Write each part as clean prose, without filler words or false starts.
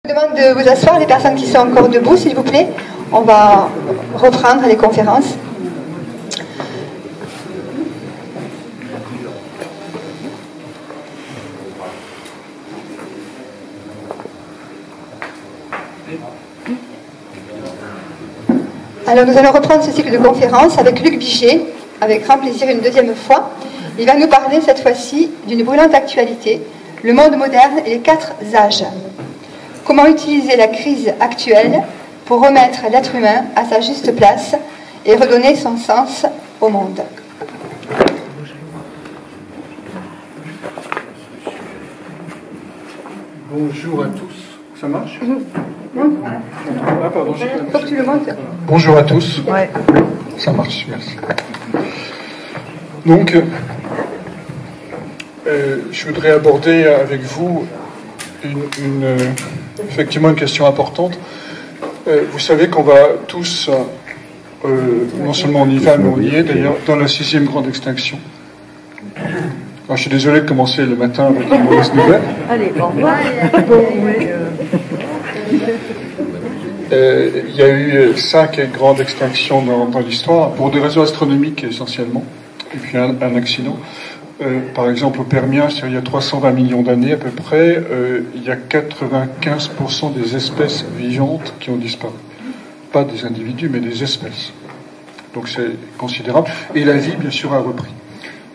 Je vous demande de vous asseoir, les personnes qui sont encore debout, s'il vous plaît. On va reprendre les conférences. Alors nous allons reprendre ce cycle de conférences avec Luc Bichet, avec grand plaisir une deuxième fois. Il va nous parler cette fois-ci d'une brûlante actualité, le monde moderne et les 4 âges. Comment utiliser la crise actuelle pour remettre l'être humain à sa juste place et redonner son sens au monde. Bonjour à tous. Ça marche? Ah, pardon, Faut que tu le montes. Bonjour à tous. Ouais. Ça marche, merci. Donc, je voudrais aborder avec vous effectivement une question importante. Vous savez qu'on va tous, non seulement on y va, mais on y est d'ailleurs, dans la 6e grande extinction. Alors, je suis désolé de commencer le matin avec une mauvaise nouvelle. Allez, au revoir. Il y a eu 5 grandes extinctions dans l'histoire, pour des raisons astronomiques essentiellement, et puis un accident. Par exemple, au Permien, il y a 320 millions d'années à peu près, il y a 95% des espèces vivantes qui ont disparu. Pas des individus, mais des espèces. Donc c'est considérable. Et la vie, bien sûr, a repris.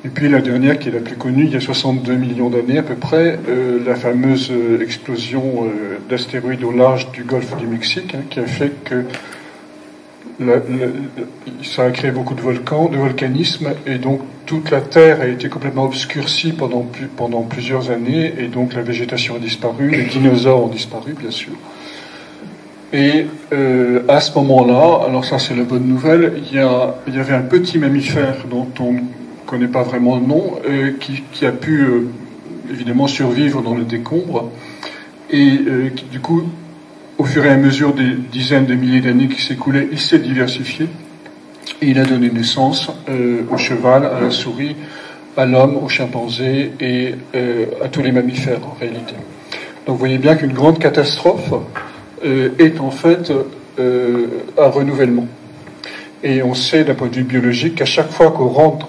Et puis la dernière, qui est la plus connue, il y a 62 millions d'années à peu près, la fameuse explosion d'astéroïdes au large du golfe du Mexique, qui a fait que ça a créé beaucoup de volcans, de volcanisme, et donc toute la Terre a été complètement obscurcie pendant plusieurs années, et donc la végétation a disparu, les dinosaures ont disparu, bien sûr. Et à ce moment-là, alors ça c'est la bonne nouvelle, il y avait un petit mammifère dont on ne connaît pas vraiment le nom, qui a pu évidemment survivre dans le décombre, et qui du coup, au fur et à mesure des dizaines de milliers d'années qui s'écoulaient, il s'est diversifié, et il a donné naissance au cheval, à la souris, à l'homme, au chimpanzé et à tous les mammifères en réalité. Donc vous voyez bien qu'une grande catastrophe est en fait un renouvellement. Et on sait d'un point de vue biologique qu'à chaque fois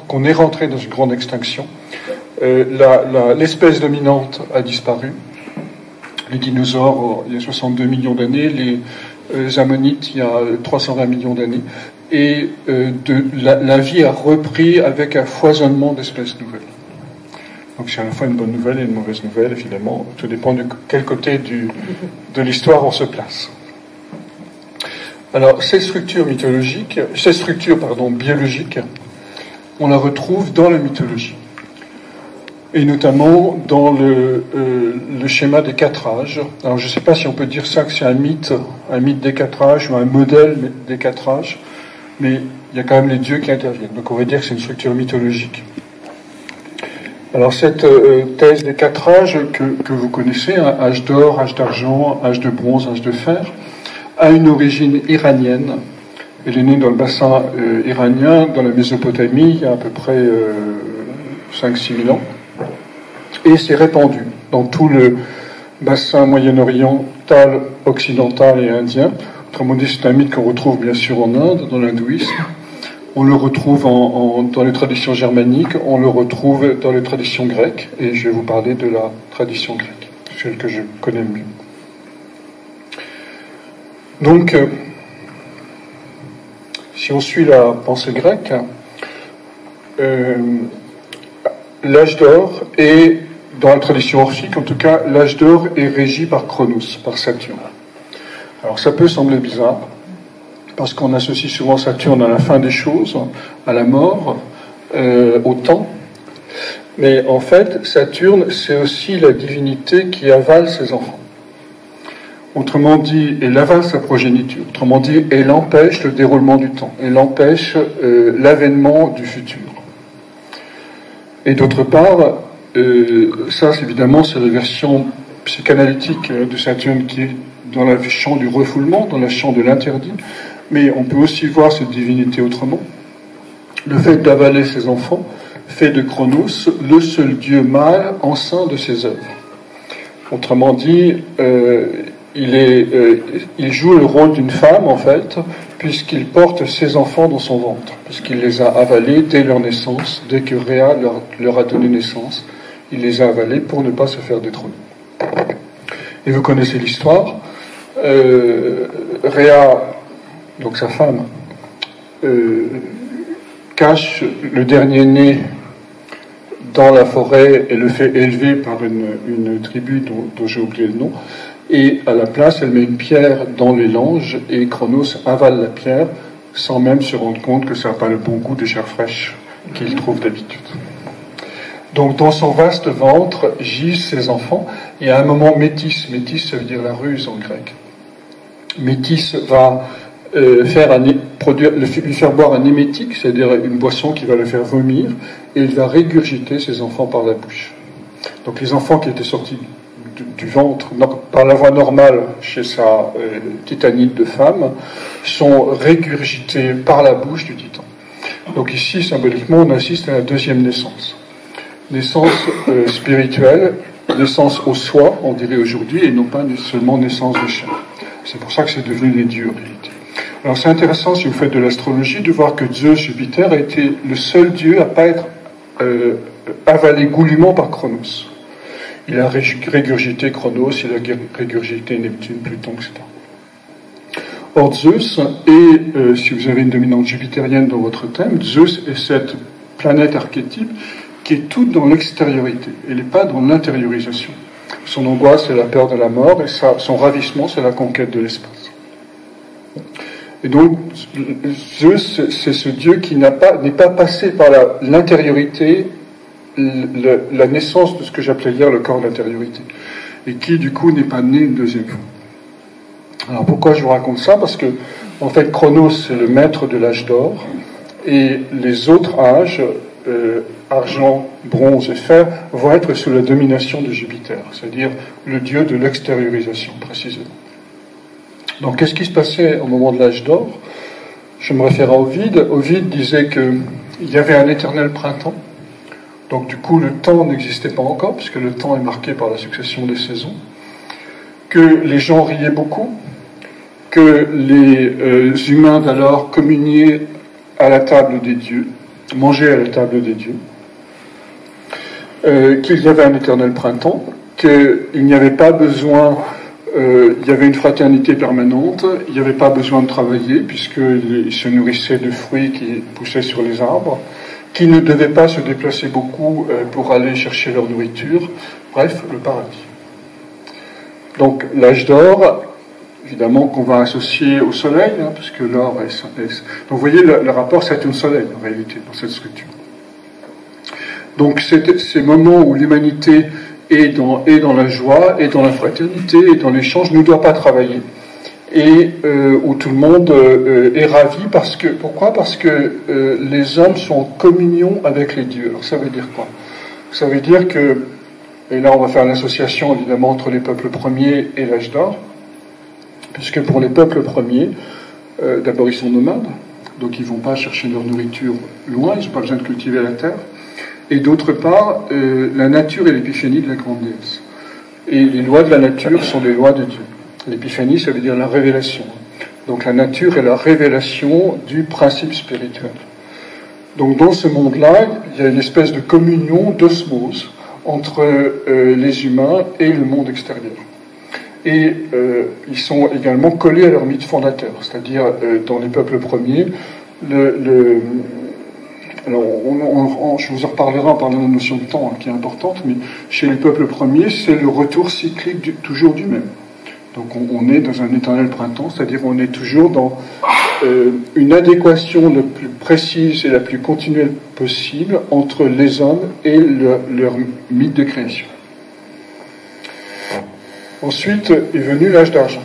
qu'on est rentré dans une grande extinction, l'espèce dominante a disparu. Les dinosaures, il y a 62 millions d'années, les ammonites, il y a 320 millions d'années. Et la vie a repris avec un foisonnement d'espèces nouvelles. Donc c'est à la fois une bonne nouvelle et une mauvaise nouvelle, évidemment. Tout dépend de quel côté de l'histoire on se place. Alors, ces structures biologiques, on la retrouve dans la mythologie. Et notamment dans le schéma des 4 âges. Alors, je ne sais pas si on peut dire ça que c'est un mythe des 4 âges ou un modèle des 4 âges, mais il y a quand même les dieux qui interviennent. Donc, on va dire que c'est une structure mythologique. Alors, cette thèse des 4 âges que vous connaissez, hein, âge d'or, âge d'argent, âge de bronze, âge de fer, a une origine iranienne. Elle est née dans le bassin iranien, dans la Mésopotamie, il y a à peu près 5-6 000 ans, et s'est répandue dans tout le bassin moyen-oriental, occidental et indien. Autrement dit, c'est un mythe qu'on retrouve bien sûr en Inde, dans l'hindouisme. On le retrouve dans les traditions germaniques, on le retrouve dans les traditions grecques, et je vais vous parler de la tradition grecque, celle que je connais le mieux. Donc, si on suit la pensée grecque, l'âge d'or est, dans la tradition orphique en tout cas, l'âge d'or est régi par Chronos, par Saturne. Alors ça peut sembler bizarre, parce qu'on associe souvent Saturne à la fin des choses, à la mort, au temps, mais en fait, Saturne, c'est aussi la divinité qui avale ses enfants. Autrement dit, elle avale sa progéniture. Autrement dit, elle empêche le déroulement du temps. Elle empêche l'avènement du futur. Et d'autre part, ça, évidemment, c'est la version psychanalytique de Saturne qui est dans le champ du refoulement, dans le champ de l'interdit. Mais on peut aussi voir cette divinité autrement. Le fait d'avaler ses enfants fait de Chronos le seul dieu mâle enceint de ses œuvres. Autrement dit, il joue le rôle d'une femme, en fait, puisqu'il porte ses enfants dans son ventre, puisqu'il les a avalés dès leur naissance, dès que Réa leur a donné naissance, il les a avalés pour ne pas se faire détrôner. Et vous connaissez l'histoire. Réa, donc sa femme, cache le dernier-né dans la forêt et le fait élever par une tribu dont j'ai oublié le nom. Et à la place, elle met une pierre dans les langes et Cronos avale la pierre sans même se rendre compte que ça n'a pas le bon goût des chairs fraîches qu'il trouve d'habitude. Donc dans son vaste ventre gisent ses enfants et à un moment Métis, ça veut dire la ruse en grec. Métis va lui faire boire un émétique, c'est-à-dire une boisson qui va le faire vomir, et il va régurgiter ses enfants par la bouche. Donc les enfants qui étaient sortis du ventre, par la voie normale chez sa titanide de femme, sont régurgités par la bouche du titan. Donc ici, symboliquement, on assiste à la deuxième naissance. Naissance spirituelle, naissance au soi, on dirait aujourd'hui, et non pas seulement naissance de chair. C'est pour ça que c'est devenu les dieux en réalité. Alors c'est intéressant, si vous faites de l'astrologie, de voir que Zeus, Jupiter, a été le seul dieu à ne pas être avalé goulûment par Cronos. Il a régurgité Cronos, il a régurgité Neptune, Pluton, etc. Or Zeus, et si vous avez une dominante jupitérienne dans votre thème, Zeus est cette planète archétype qui est toute dans l'extériorité, elle n'est pas dans l'intériorisation. Son angoisse, c'est la peur de la mort, et son ravissement, c'est la conquête de l'espace. Et donc, Zeus, c'est ce dieu qui n'est pas passé par l'intériorité, la naissance de ce que j'appelais hier le corps d'intériorité, et qui, du coup, n'est pas né une deuxième fois. Alors, pourquoi je vous raconte ça? Parce que, en fait, Chronos, c'est le maître de l'âge d'or, et les autres âges, argent, bronze et fer, vont être sous la domination de Jupiter, c'est-à-dire le dieu de l'extériorisation, précisément. Donc, qu'est-ce qui se passait au moment de l'âge d'or? Je me réfère à Ovide. Ovide disait qu'il y avait un éternel printemps. Donc, du coup, le temps n'existait pas encore, puisque le temps est marqué par la succession des saisons. Que les gens riaient beaucoup. Que les humains d'alors communiaient à la table des dieux, mangeaient à la table des dieux. Qu'il y avait un éternel printemps. Qu'il n'y avait pas besoin... il y avait une fraternité permanente, il n'y avait pas besoin de travailler puisqu'ils se nourrissaient de fruits qui poussaient sur les arbres, qui ne devaient pas se déplacer beaucoup pour aller chercher leur nourriture, bref, le paradis. Donc l'âge d'or, évidemment qu'on va associer au soleil, puisque l'or est... Donc vous voyez, le rapport Saturne-Soleil en réalité, dans cette structure. Donc ces moments où l'humanité et dans la joie, et dans la fraternité, et dans l'échange, ne doit pas travailler. Et où tout le monde est ravi, pourquoi? Parce que les hommes sont en communion avec les dieux. Alors ça veut dire quoi? Ça veut dire que, et là on va faire l'association évidemment entre les peuples premiers et l'âge d'or, puisque pour les peuples premiers, d'abord ils sont nomades, donc ils ne vont pas chercher leur nourriture loin, ils n'ont pas besoin de cultiver la terre. Et d'autre part, la nature est l'épiphanie de la grande déesse. Et les lois de la nature sont les lois de Dieu. L'épiphanie, ça veut dire la révélation. Donc la nature est la révélation du principe spirituel. Donc dans ce monde-là, il y a une espèce de communion, d'osmose, entre les humains et le monde extérieur. Et ils sont également collés à leur mythe fondateur, c'est-à-dire dans les peuples premiers, alors, je vous en reparlerai en parlant de la notion de temps, qui est importante, mais chez les peuples premiers, c'est le retour cyclique toujours du même. Donc on est dans un éternel printemps, c'est-à-dire on est toujours dans une adéquation la plus précise et la plus continuelle possible entre les hommes et leur mythe de création. Ensuite est venu l'âge d'argent.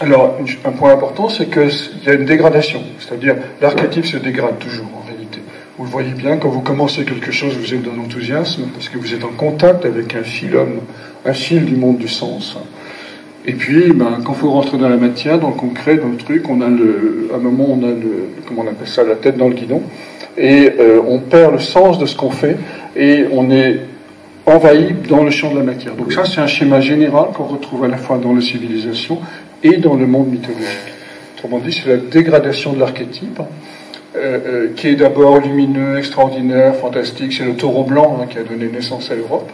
Alors, un point important, c'est qu'il y a une dégradation, c'est-à-dire l'archétype se dégrade toujours en réalité. Vous le voyez bien, quand vous commencez quelque chose, vous êtes dans l'enthousiasme, parce que vous êtes en contact avec un fil du monde du sens. Et puis, quand il faut rentrer dans la matière, dans le concret, dans le truc, à un moment, on a comment on appelle ça, la tête dans le guidon, et on perd le sens de ce qu'on fait, et on est envahi dans le champ de la matière. Donc ça, c'est un schéma général qu'on retrouve à la fois dans la civilisation et dans le monde mythologique. Autrement dit, c'est la dégradation de l'archétype, qui est d'abord lumineux, extraordinaire, fantastique. C'est le taureau blanc qui a donné naissance à l'Europe,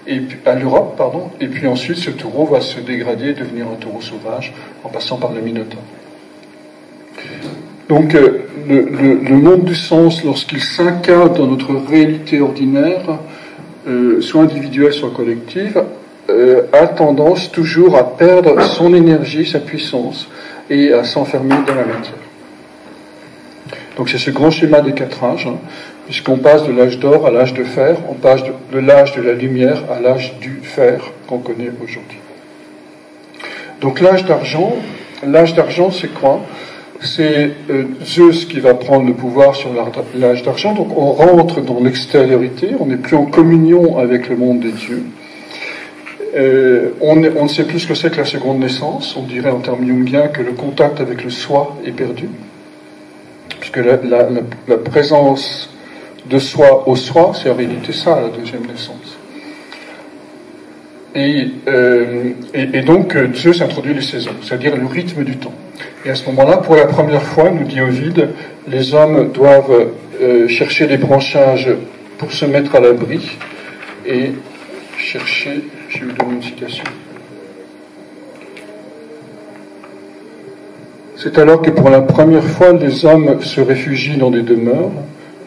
et puis ensuite ce taureau va se dégrader et devenir un taureau sauvage en passant par le Minotaure. Donc le monde du sens, lorsqu'il s'incarne dans notre réalité ordinaire, soit individuelle, soit collective, a tendance toujours à perdre son énergie, sa puissance, et à s'enfermer dans la matière. Donc c'est ce grand schéma des 4 âges, puisqu'on passe de l'âge d'or à l'âge de fer, on passe de l'âge de la lumière à l'âge du fer qu'on connaît aujourd'hui. Donc l'âge d'argent, c'est quoi? C'est Zeus qui va prendre le pouvoir sur l'âge d'argent, donc on rentre dans l'extériorité, on n'est plus en communion avec le monde des dieux. On ne sait plus ce que c'est que la seconde naissance, on dirait en termes jungiens que le contact avec le soi est perdu, puisque la présence de soi au soi, c'est en réalité ça, la deuxième naissance. Et donc Zeus introduit les saisons, c'est-à-dire le rythme du temps. Et à ce moment-là, pour la première fois, nous dit Ovide, les hommes doivent chercher des branchages pour se mettre à l'abri et chercher, je vais vous donner une citation. C'est alors que pour la première fois, les hommes se réfugient dans des demeures,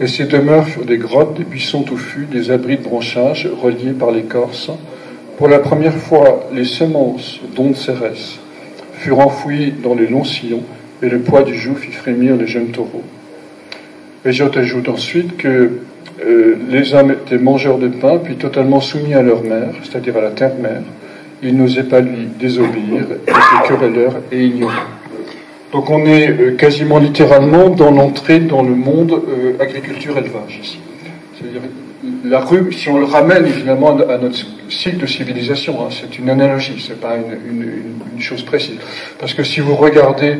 et ces demeures furent des grottes, des buissons touffus, des abris de branchages reliés par l'écorce. Pour la première fois, les semences d'ondes cérès furent enfouies dans les longs sillons, et le poids du joug fit frémir les jeunes taureaux. Hésiode ajoute ensuite que les hommes étaient mangeurs de pain, puis totalement soumis à leur mère, c'est-à-dire à la terre-mère. Ils n'osaient pas lui désobéir, étaient querelleurs et ignorants. Donc on est quasiment littéralement dans l'entrée dans le monde agriculture-élevage ici. C'est-à-dire la rue, si on le ramène évidemment à notre cycle de civilisation, c'est une analogie, c'est pas une chose précise. Parce que si vous regardez,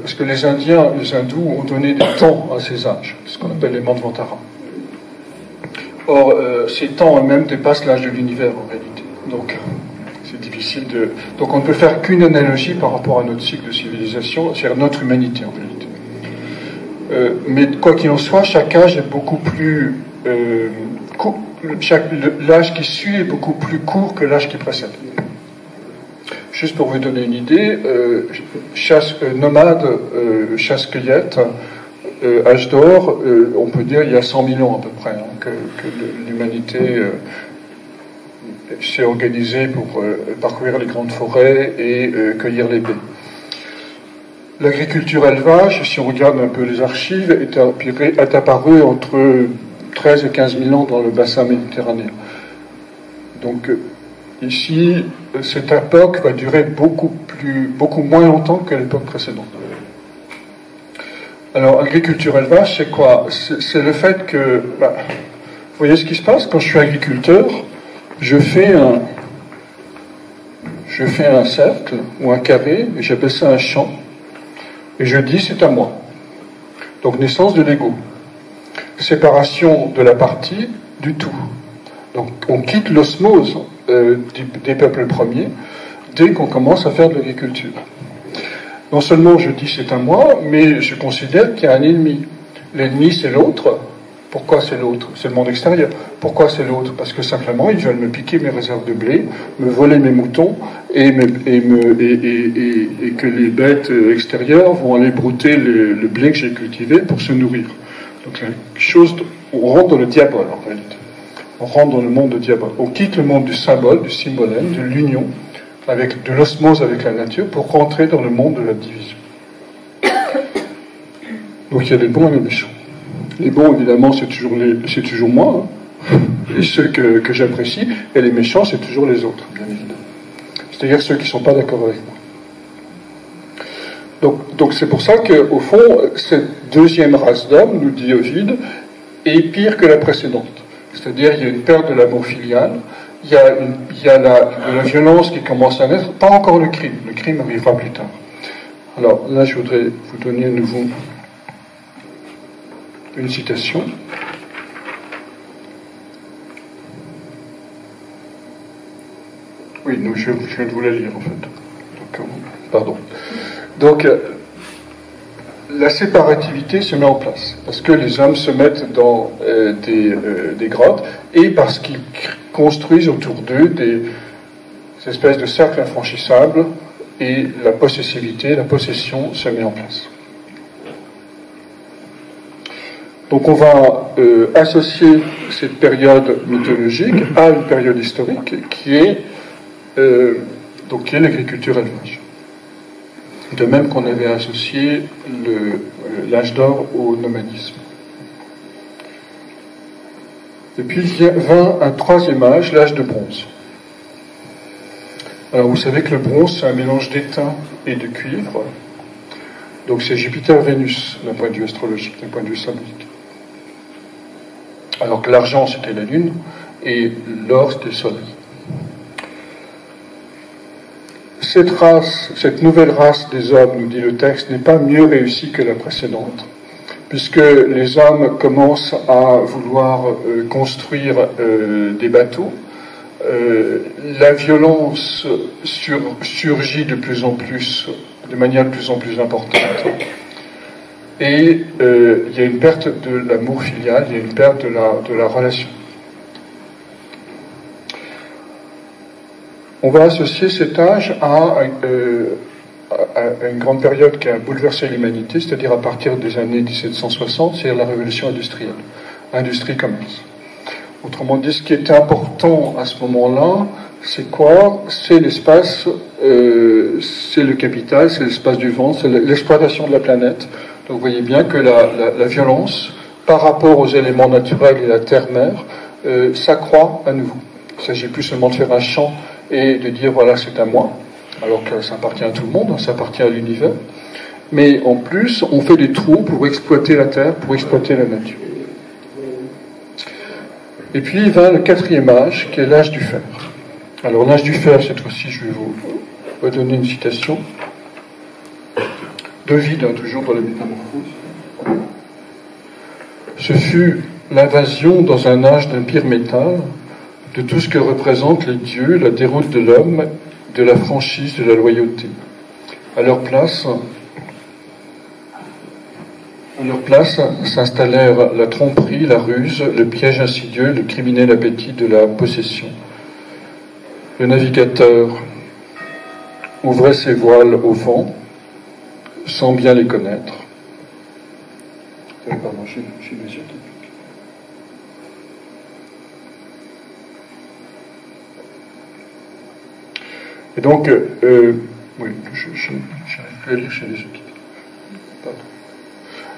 parce que les hindous ont donné des temps à ces âges, ce qu'on appelle les Manvantara. Or, ces temps eux-mêmes dépassent l'âge de l'univers en réalité. Donc, c'est difficile de... Donc on ne peut faire qu'une analogie par rapport à notre cycle de civilisation, c'est-à-dire notre humanité en réalité. Mais quoi qu'il en soit, chaque âge est beaucoup plus court, l'âge qui suit est beaucoup plus court que l'âge qui précède. Juste pour vous donner une idée, nomade, chasse-cueillette, âge d'or, on peut dire il y a 100 000 ans à peu près, que l'humanité s'est organisée pour parcourir les grandes forêts et cueillir les baies. L'agriculture-élevage, si on regarde un peu les archives, est apparue entre 13 et 15 000 ans dans le bassin méditerranéen. Donc ici, cette époque va durer beaucoup moins longtemps que l'époque précédente. Alors, agriculture-élevage, c'est quoi? C'est le fait que, vous voyez ce qui se passe quand je suis agriculteur, je fais un cercle ou un carré, et j'appelle ça un champ, et je dis c'est à moi. Donc naissance de l'ego. Séparation de la partie du tout. Donc on quitte l'osmose des peuples premiers dès qu'on commence à faire de l'agriculture. Non seulement je dis c'est à moi, mais je considère qu'il y a un ennemi. L'ennemi c'est l'autre. Pourquoi c'est l'autre? C'est le monde extérieur. Pourquoi c'est l'autre? Parce que simplement ils veulent me piquer mes réserves de blé, me voler mes moutons et que les bêtes extérieures vont aller brouter le blé que j'ai cultivé pour se nourrir. Donc on rentre dans le diabole en réalité. On rentre dans le monde de diabole. On quitte le monde du symbole, du symbolène, de l'union, de l'osmose avec la nature, pour rentrer dans le monde de la division. Donc il y a les bons et les méchants. Les bons, évidemment, c'est toujours moi, et ceux que j'apprécie, et les méchants, c'est toujours les autres, bien évidemment. C'est-à-dire ceux qui ne sont pas d'accord avec moi. Donc c'est pour ça qu'au fond, cette deuxième race d'hommes, nous dit Ovide, est pire que la précédente. C'est-à-dire il y a une perte de l'amour filial, il y a de la violence qui commence à naître, pas encore le crime arrivera plus tard. Alors là, je voudrais vous donner à nouveau une citation. Oui, donc je viens de vous la lire en fait. Donc, pardon. Donc, la séparativité se met en place parce que les hommes se mettent dans des grottes et parce qu'ils construisent autour d'eux des espèces de cercles infranchissables et la possessivité, la possession se met en place. Donc on va associer cette période mythologique à une période historique qui est l'agriculture-élevage. De même qu'on avait associé l'âge d'or au nomadisme. Et puis vint un troisième âge, l'âge de bronze. Alors vous savez que le bronze, c'est un mélange d'étain et de cuivre. Donc c'est Jupiter-Vénus d'un point de vue astrologique, d'un point de vue symbolique. Alors que l'argent, c'était la Lune, et l'or, c'était le Soleil. Cette nouvelle race des hommes, nous dit le texte, n'est pas mieux réussie que la précédente, puisque les hommes commencent à vouloir construire des bateaux. La violence surgit de plus en plus, de manière de plus en plus importante. Et il y a une perte de l'amour filial, il y a une perte de la relation. On va associer cet âge à une grande période qui a bouleversé l'humanité, c'est-à-dire à partir des années 1760, c'est-à-dire la révolution industrielle, industrie-commerce. Autrement dit, ce qui est important à ce moment-là, c'est quoi? C'est l'espace, c'est le capital, c'est l'espace du vent, c'est l'exploitation de la planète. Donc vous voyez bien que la violence, par rapport aux éléments naturels et la terre-mère, s'accroît à nouveau. Il ne s'agit plus seulement de faire un champ et de dire voilà c'est à moi, alors que ça appartient à tout le monde, ça appartient à l'univers. Mais en plus, on fait des trous pour exploiter la terre, pour exploiter la nature. Et puis il va le quatrième âge, qui est l'âge du fer. Alors l'âge du fer, cette fois-ci, je vais vous redonner une citation d'Ovide, toujours dans la Métamorphose. Ce fut l'invasion dans un âge d'un pire métal de tout ce que représentent les dieux, la déroute de l'homme, de la franchise, de la loyauté. À leur place s'installèrent la tromperie, la ruse, le piège insidieux, le criminel appétit de la possession. Le navigateur ouvrait ses voiles au vent, sans bien les connaître. Pardon, je suis désolé. Et donc, oui, j'arrive plus à lire chez les autres. Pardon.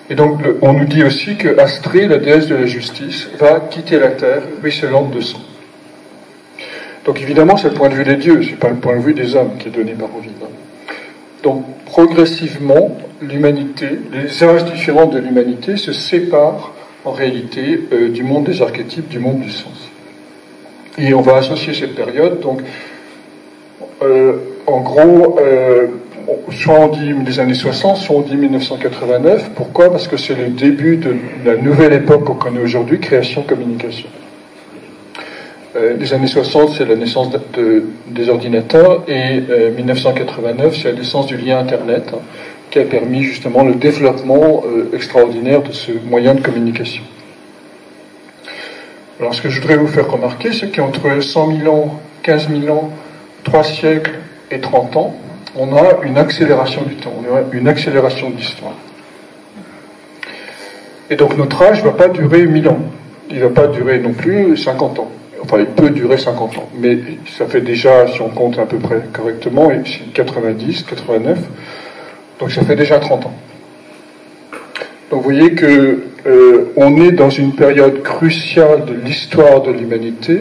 Et donc, on nous dit aussi que Astrée, la déesse de la justice, va quitter la terre ruisselante de sang. Donc évidemment, c'est le point de vue des dieux, c'est pas le point de vue des hommes qui est donné par Ovide. Donc, progressivement, l'humanité, les âges différents de l'humanité se séparent en réalité du monde des archétypes, du monde du sens. Et on va associer cette période, donc, en gros, soit on dit les années 60, soit on dit 1989. Pourquoi? Parce que c'est le début de la nouvelle époque qu'on connaît aujourd'hui, création-communication. Les années 60, c'est la naissance des ordinateurs, et 1989, c'est la naissance du lien Internet, qui a permis justement le développement extraordinaire de ce moyen de communication. Alors, ce que je voudrais vous faire remarquer, c'est qu'entre 100 000 ans, 15 000 ans, 3 siècles et 30 ans, on a une accélération du temps, on a une accélération de l'histoire. Et donc notre âge ne va pas durer 1000 ans, il ne va pas durer non plus 50 ans. Enfin, il peut durer 50 ans, mais ça fait déjà, si on compte à peu près correctement, c'est 90, 89, donc ça fait déjà 30 ans. Donc vous voyez que on est dans une période cruciale de l'histoire de l'humanité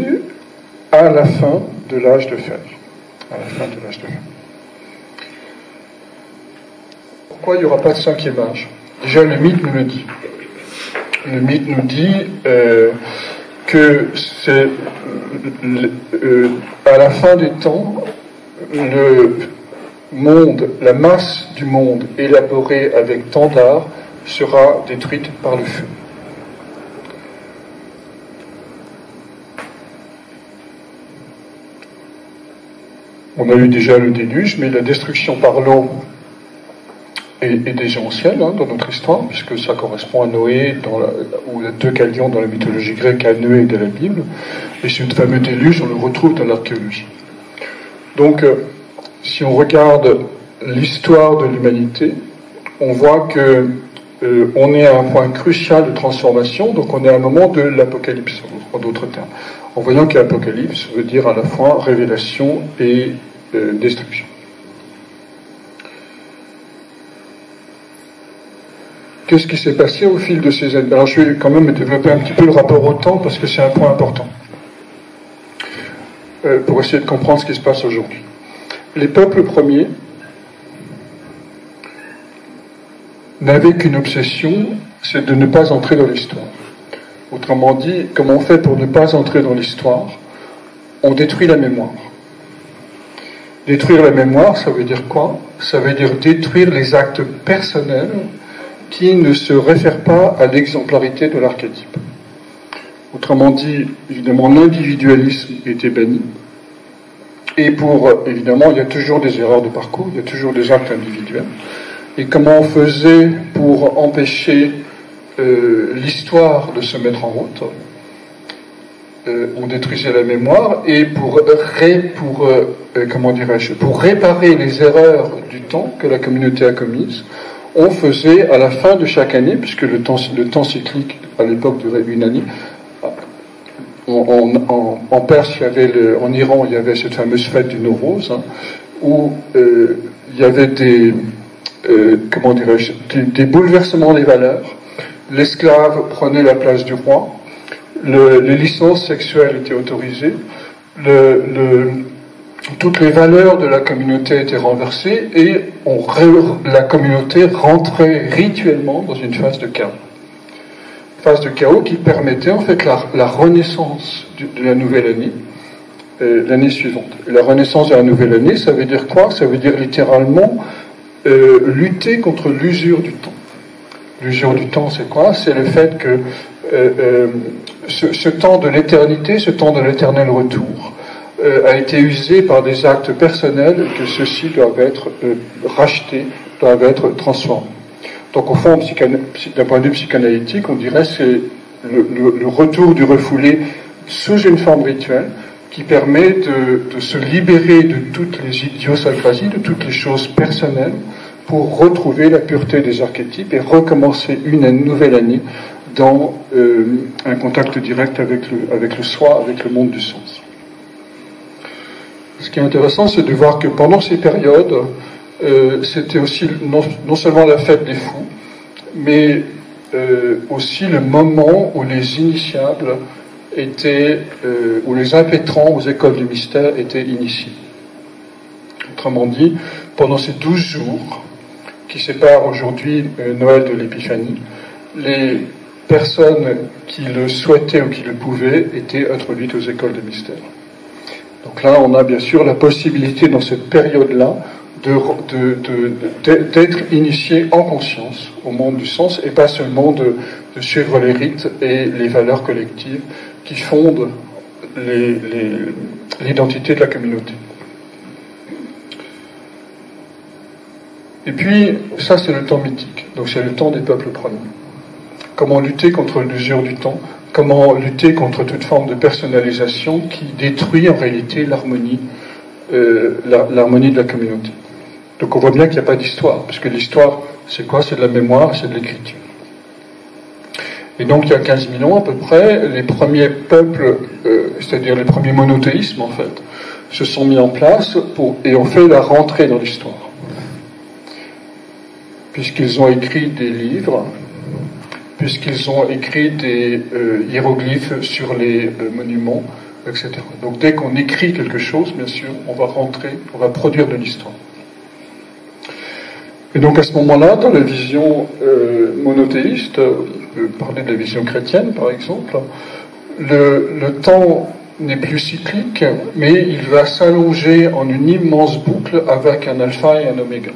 à la fin de l'âge de fer. À la fin de l'âge de fer. Pourquoi il n'y aura pas de cinquième âge? Déjà, le mythe nous le dit. Le mythe nous dit que c'est à la fin des temps, le monde, la masse du monde élaborée avec tant d'art sera détruite par le feu. On a eu déjà le déluge, mais la destruction par l'eau est déjà ancienne dans notre histoire, puisque ça correspond à Noé, ou à deux Calions dans la mythologie grecque, à Noé de la Bible. Et ce fameux déluge, on le retrouve dans l'archéologie. Donc, si on regarde l'histoire de l'humanité, on voit que on est à un point crucial de transformation, donc on est à un moment de l'apocalypse, en d'autres termes. En voyant que l'apocalypse veut dire à la fois révélation et destruction. Qu'est-ce qui s'est passé au fil de ces années? Alors je vais quand même développer un petit peu le rapport au temps, parce que c'est un point important, pour essayer de comprendre ce qui se passe aujourd'hui. Les peuples premiers n'avaient qu'une obsession, c'est de ne pas entrer dans l'histoire. Autrement dit, comment on fait pour ne pas entrer dans l'histoire? On détruit la mémoire. Détruire la mémoire, ça veut dire quoi? Ça veut dire détruire les actes personnels qui ne se réfèrent pas à l'exemplarité de l'archétype. Autrement dit, évidemment, l'individualisme était banni. Et évidemment, il y a toujours des erreurs de parcours, il y a toujours des actes individuels. Et comment on faisait pour empêcher l'histoire de se mettre en route? On détruisait la mémoire, et pour réparer les erreurs du temps que la communauté a commises, on faisait à la fin de chaque année, puisque le temps cyclique à l'époque durait une année. En Perse, en Iran, il y avait cette fameuse fête du Nowruz, où il y avait des bouleversements des valeurs. L'esclave prenait la place du roi. Les licences sexuelles étaient autorisées. Toutes les valeurs de la communauté étaient renversées, et la communauté rentrait rituellement dans une phase de chaos. Phase de chaos qui permettait en fait la renaissance de la nouvelle année, l'année suivante. Et la renaissance de la nouvelle année, ça veut dire quoi? Ça veut dire littéralement lutter contre l'usure du temps. L'usure du temps, c'est quoi? C'est le fait que ce temps de l'éternité, ce temps de l'éternel retour, a été usé par des actes personnels, que ceux-ci doivent être rachetés, doivent être transformés. Donc au fond, d'un point de vue psychanalytique, on dirait que c'est le retour du refoulé sous une forme rituelle qui permet de se libérer de toutes les idiosyncrasies, de toutes les choses personnelles, pour retrouver la pureté des archétypes et recommencer une nouvelle année dans un contact direct avec le soi, avec le monde du sens. Ce qui est intéressant, c'est de voir que pendant ces périodes, c'était aussi non seulement la fête des fous, mais aussi le moment où les initiables où les impétrants aux écoles du mystère étaient initiés. Autrement dit, pendant ces 12 jours qui séparent aujourd'hui Noël de l'Épiphanie, les personnes qui le souhaitaient ou qui le pouvaient étaient introduites aux écoles de mystère. Donc là, on a bien sûr la possibilité dans cette période-là d'être initié en conscience au monde du sens, et pas seulement de suivre les rites et les valeurs collectives qui fondent l'identité de la communauté. Et puis, ça c'est le temps mythique, donc c'est le temps des peuples premiers. Comment lutter contre l'usure du temps? Comment lutter contre toute forme de personnalisation qui détruit en réalité l'harmonie de la communauté? Donc on voit bien qu'il n'y a pas d'histoire, parce que l'histoire, c'est quoi? C'est de la mémoire, c'est de l'écriture. Et donc il y a 15 000 ans à peu près, les premiers peuples, c'est-à-dire les premiers monothéismes en fait, se sont mis en place et ont fait la rentrée dans l'histoire. Puisqu'ils ont écrit des livres, puisqu'ils ont écrit des hiéroglyphes sur les monuments, etc. Donc dès qu'on écrit quelque chose, bien sûr, on va produire de l'histoire. Et donc à ce moment-là, dans la vision monothéiste, on peut parler de la vision chrétienne par exemple, le temps n'est plus cyclique, mais il va s'allonger en une immense boucle avec un alpha et un oméga.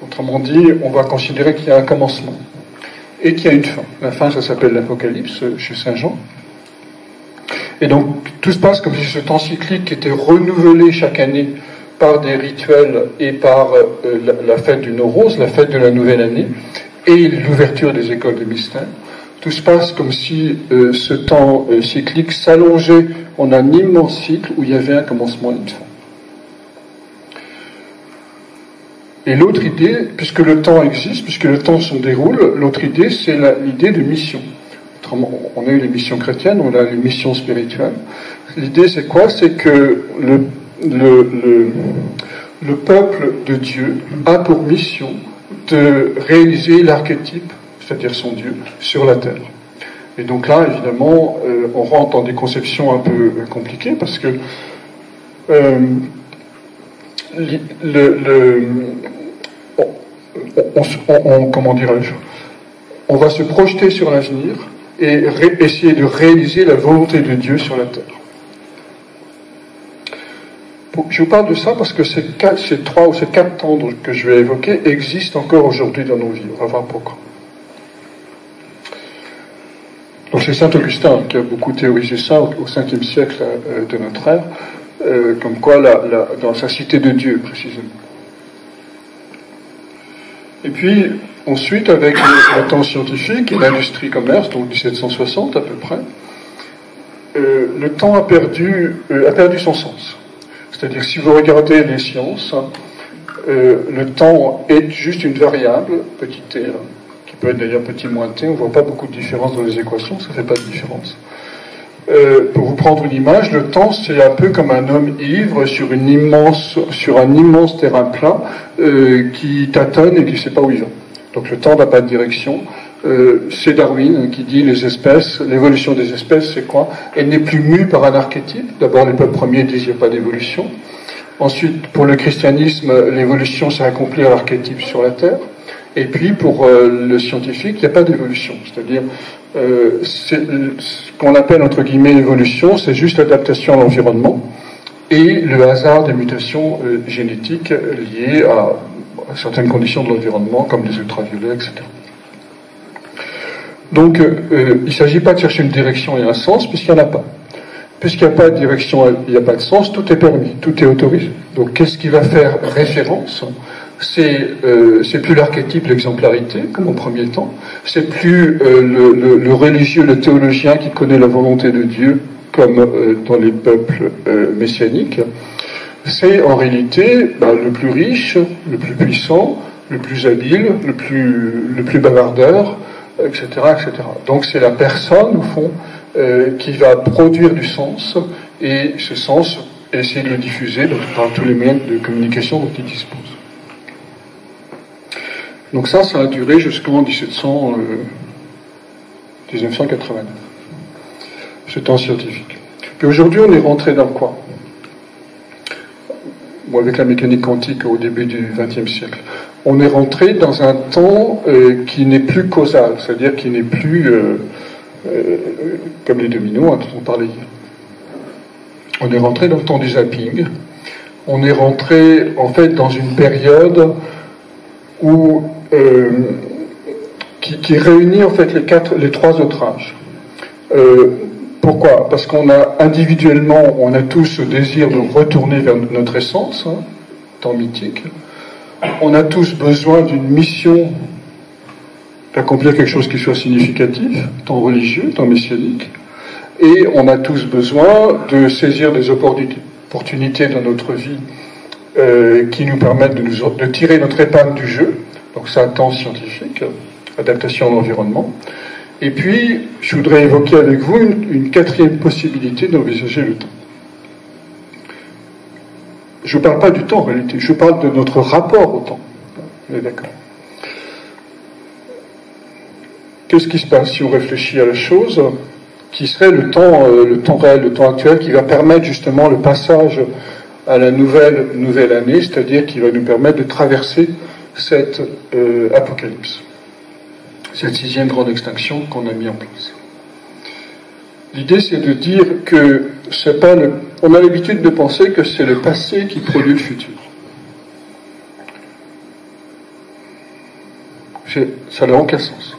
Autrement dit, on va considérer qu'il y a un commencement et qu'il y a une fin. La fin, ça s'appelle l'Apocalypse chez Saint Jean. Et donc tout se passe comme si ce temps cyclique était renouvelé chaque année par des rituels et par la fête du Nowruz, la fête de la nouvelle année, et l'ouverture des écoles de mystère. Tout se passe comme si ce temps cyclique s'allongeait en un immense cycle où il y avait un commencement et une fin. Et l'autre idée, puisque le temps existe, puisque le temps se déroule, l'autre idée, c'est l'idée de mission. Autrement, on a eu les missions chrétiennes, on a les missions spirituelles. L'idée, c'est quoi? C'est que le peuple de Dieu a pour mission de réaliser l'archétype, c'est-à-dire son Dieu, sur la terre. Et donc là, évidemment, on rentre dans des conceptions un peu compliquées, parce que comment dirais-je, on va se projeter sur l'avenir et essayer de réaliser la volonté de Dieu sur la terre. Je vous parle de ça parce que ces 3 ou ces 4 temps que je vais évoquer existent encore aujourd'hui dans nos vies. On va voir pourquoi. Donc c'est Saint Augustin qui a beaucoup théorisé ça au 5e siècle de notre ère, comme quoi dans sa Cité de Dieu précisément. Et puis ensuite, avec le temps scientifique et l'industrie-commerce, donc 1760 à peu près, le temps a perdu son sens. C'est-à-dire, si vous regardez les sciences, le temps est juste une variable, petit t, qui peut être d'ailleurs petit moins t, on ne voit pas beaucoup de différence dans les équations, ça ne fait pas de différence. Pour vous prendre une image, le temps c'est un peu comme un homme ivre sur un immense terrain plat qui tâtonne et qui ne sait pas où il va. Donc le temps n'a pas de direction. C'est Darwin qui dit l'évolution des espèces, c'est quoi? Elle n'est plus mue par un archétype. D'abord, les peuples premiers disent qu'il n'y a pas d'évolution. Ensuite, pour le christianisme, l'évolution s'est accomplie à l'archétype sur la Terre. Et puis, pour le scientifique, il n'y a pas d'évolution. C'est-à-dire, ce qu'on appelle, entre guillemets, évolution, c'est juste l'adaptation à l'environnement et le hasard des mutations génétiques liées à certaines conditions de l'environnement, comme les ultraviolets, etc. Donc, il ne s'agit pas de chercher une direction et un sens, puisqu'il n'y en a pas. Puisqu'il n'y a pas de direction, il n'y a pas de sens, tout est permis, tout est autorisé. Donc, qu'est-ce qui va faire référence? C'est plus l'archétype, l'exemplarité, comme au premier temps. C'est plus le religieux, le théologien qui connaît la volonté de Dieu, comme dans les peuples messianiques. C'est en réalité le plus riche, le plus puissant, le plus habile, le plus bavardeur, etc., etc. Donc c'est la personne, au fond, qui va produire du sens, et ce sens, essayer de le diffuser par tous les moyens de communication dont il dispose. Donc ça a duré jusqu'en 1989, ce temps scientifique. Puis aujourd'hui, on est rentré dans quoi? Bon, avec la mécanique quantique au début du XXe siècle. On est rentré dans un temps qui n'est plus causal, c'est-à-dire qui n'est plus comme les dominos dont on parlait hier. On est rentré dans le temps du zapping. On est rentré en fait dans une période où qui réunit en fait les 3 autres âges. Pourquoi? Parce qu'on a individuellement, on a tous ce désir de retourner vers notre essence, temps mythique. On a tous besoin d'une mission d'accomplir quelque chose qui soit significatif, tant religieux, tant messianique. Et on a tous besoin de saisir des opportunités dans notre vie qui nous permettent de tirer notre épingle du jeu. Donc c'est un temps scientifique, adaptation à l'environnement. Et puis, je voudrais évoquer avec vous une 4e possibilité d'envisager le temps. Je ne parle pas du temps en réalité, je parle de notre rapport au temps. Vous êtes d'accord? Qu'est-ce qui se passe si on réfléchit à la chose qui serait le temps réel, le temps actuel, qui va permettre justement le passage à la nouvelle année, c'est-à-dire qui va nous permettre de traverser cette apocalypse, cette 6e grande extinction qu'on a mis en place. L'idée, c'est de dire que c'est pas on a l'habitude de penser que c'est le passé qui produit le futur. Ça n'a aucun sens.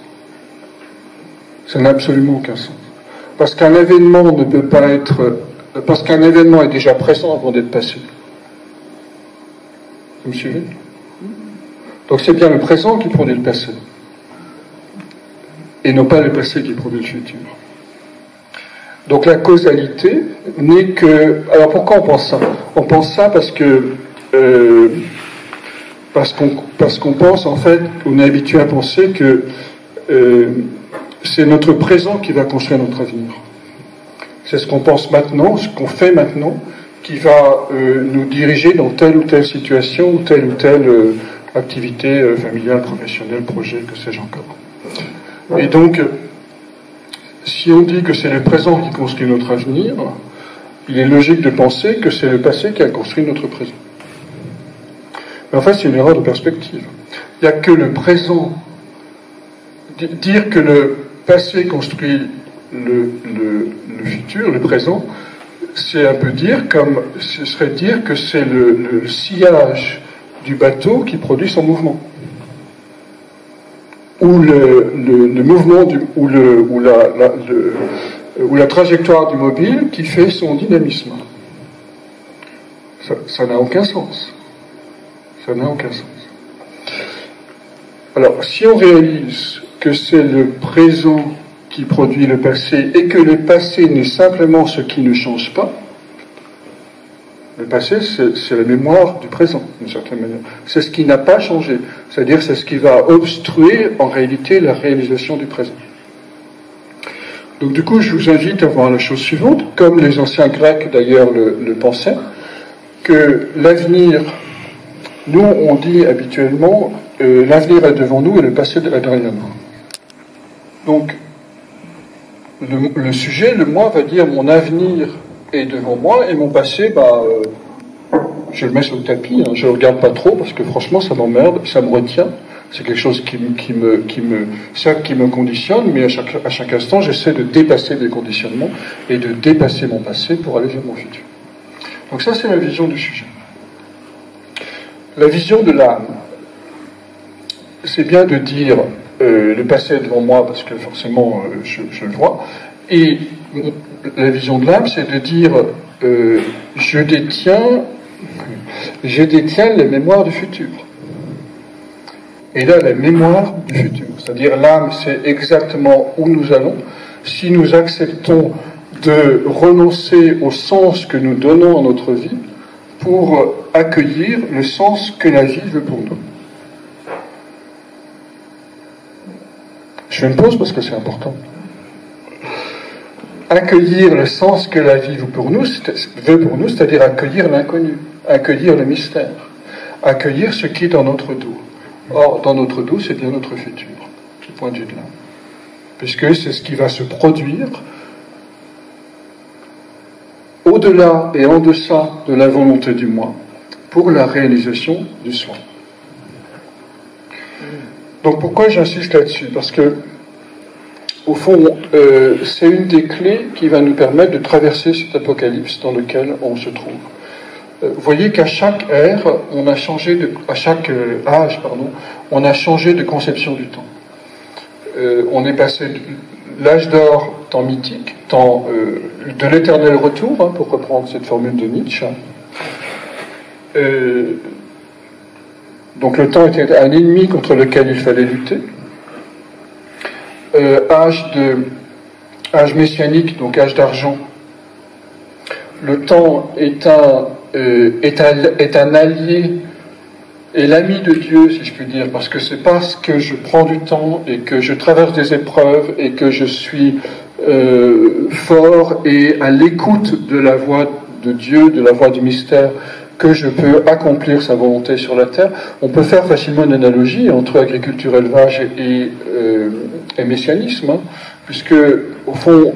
Ça n'a absolument aucun sens. Parce qu'un événement ne peut pas être... Parce qu'un événement est déjà présent avant d'être passé. Vous me suivez? Donc c'est bien le présent qui produit le passé, et non pas le passé qui produit le futur. Donc la causalité n'est que... Alors pourquoi on pense ça? On pense ça parce qu'on pense, en fait, on est habitué à penser que c'est notre présent qui va construire notre avenir. C'est ce qu'on pense maintenant, ce qu'on fait maintenant, qui va nous diriger dans telle ou telle situation, ou telle activité familiale, professionnelle, projet, que sais-je encore. Et donc, si on dit que c'est le présent qui construit notre avenir, il est logique de penser que c'est le passé qui a construit notre présent. Mais en fait, c'est une erreur de perspective. Il n'y a que le présent. Dire que le passé construit le futur, le présent, c'est un peu dire comme ce serait dire que c'est le sillage du bateau qui produit son mouvement, ou le mouvement ou la trajectoire du mobile qui fait son dynamisme. Ça n'a aucun sens. Ça n'a aucun sens. Alors, si on réalise que c'est le présent qui produit le passé et que le passé n'est simplement ce qui ne change pas, le passé, c'est la mémoire du présent, d'une certaine manière. C'est ce qui n'a pas changé. C'est-à-dire, c'est ce qui va obstruer, en réalité, la réalisation du présent. Donc, du coup, je vous invite à voir la chose suivante, comme les anciens Grecs, d'ailleurs, le pensaient, que l'avenir, nous, on dit habituellement, l'avenir est devant nous et le passé est derrière nous. Donc, le sujet, le moi, va dire mon avenir est devant moi et mon passé, je le mets sur le tapis, je le regarde pas trop parce que franchement ça m'emmerde, ça me retient, c'est quelque chose qui me conditionne, mais à chaque instant j'essaie de dépasser des conditionnements et de dépasser mon passé pour aller vers mon futur. Donc ça c'est la vision du sujet. La vision de l'âme, c'est bien de dire le passé est devant moi parce que forcément je le vois, et la vision de l'âme c'est de dire je détiens les mémoires du futur. Et là, la mémoire du futur, c'est-à-dire l'âme, c'est exactement où nous allons si nous acceptons de renoncer au sens que nous donnons à notre vie pour accueillir le sens que la vie veut pour nous. Je fais une pause parce que c'est important. Accueillir le sens que la vie veut pour nous, c'est-à-dire accueillir l'inconnu, accueillir le mystère, accueillir ce qui est dans notre dos. Or, dans notre dos, c'est bien notre futur, du point de vue de l'âme. Puisque c'est ce qui va se produire au-delà et en deçà de la volonté du moi, pour la réalisation du soi. Donc pourquoi j'insiste là-dessus? Parce que, au fond, c'est une des clés qui va nous permettre de traverser cet apocalypse dans lequel on se trouve. Vous voyez qu'à chaque ère, à chaque âge, on a changé de conception du temps. On est passé de l'âge d'or, temps mythique, temps de l'éternel retour, pour reprendre cette formule de Nietzsche. Donc le temps était un ennemi contre lequel il fallait lutter. Âge messianique, donc âge d'argent. Le temps est un allié et l'ami de Dieu, si je puis dire, parce que c'est parce que je prends du temps et que je traverse des épreuves et que je suis fort et à l'écoute de la voix de Dieu, de la voix du mystère, que je peux accomplir sa volonté sur la terre. On peut faire facilement une analogie entre agriculture, élevage et messianisme, puisque, au fond,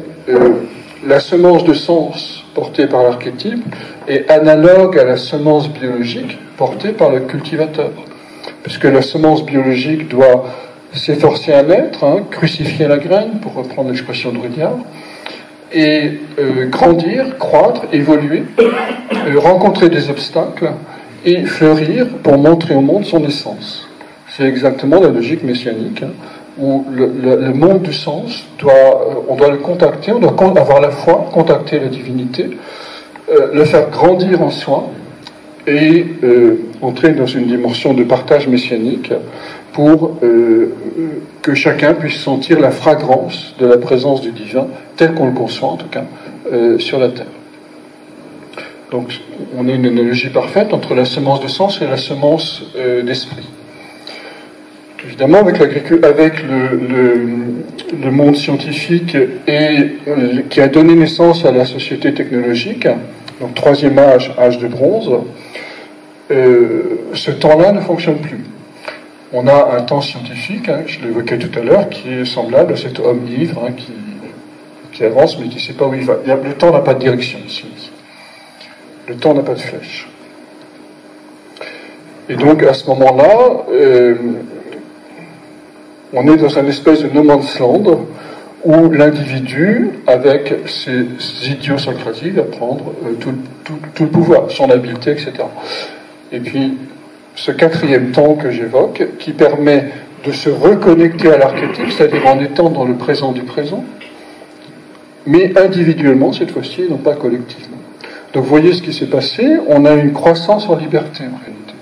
la semence de sens portée par l'archétype est analogue à la semence biologique portée par le cultivateur. Puisque la semence biologique doit s'efforcer à naître, crucifier la graine, pour reprendre l'expression de Rudyard, et grandir, croître, évoluer, rencontrer des obstacles et fleurir pour montrer au monde son essence. C'est exactement la logique messianique, où le monde du sens, on doit le contacter, on doit avoir la foi, contacter la divinité, le faire grandir en soi, et entrer dans une dimension de partage messianique pour que chacun puisse sentir la fragrance de la présence du divin, tel qu'on le conçoit en tout cas, sur la terre. Donc on a une analogie parfaite entre la semence de sens et la semence d'esprit. Évidemment, avec le monde scientifique qui a donné naissance à la société technologique, donc troisième âge, âge de bronze, ce temps-là ne fonctionne plus. On a un temps scientifique, je l'évoquais tout à l'heure, qui est semblable à cet homme ivre qui avance mais qui ne sait pas où il va. Le temps n'a pas de direction ici. Le temps n'a pas de flèche. Et donc à ce moment-là, on est dans une espèce de no man's land où l'individu, avec ses idiosyncrasies, va prendre tout le pouvoir, son habileté, etc. Et puis, ce quatrième temps que j'évoque, qui permet de se reconnecter à l'archétype, c'est-à-dire en étant dans le présent du présent, mais individuellement cette fois-ci, et non pas collectivement. Donc vous voyez ce qui s'est passé, on a une croissance en liberté en réalité.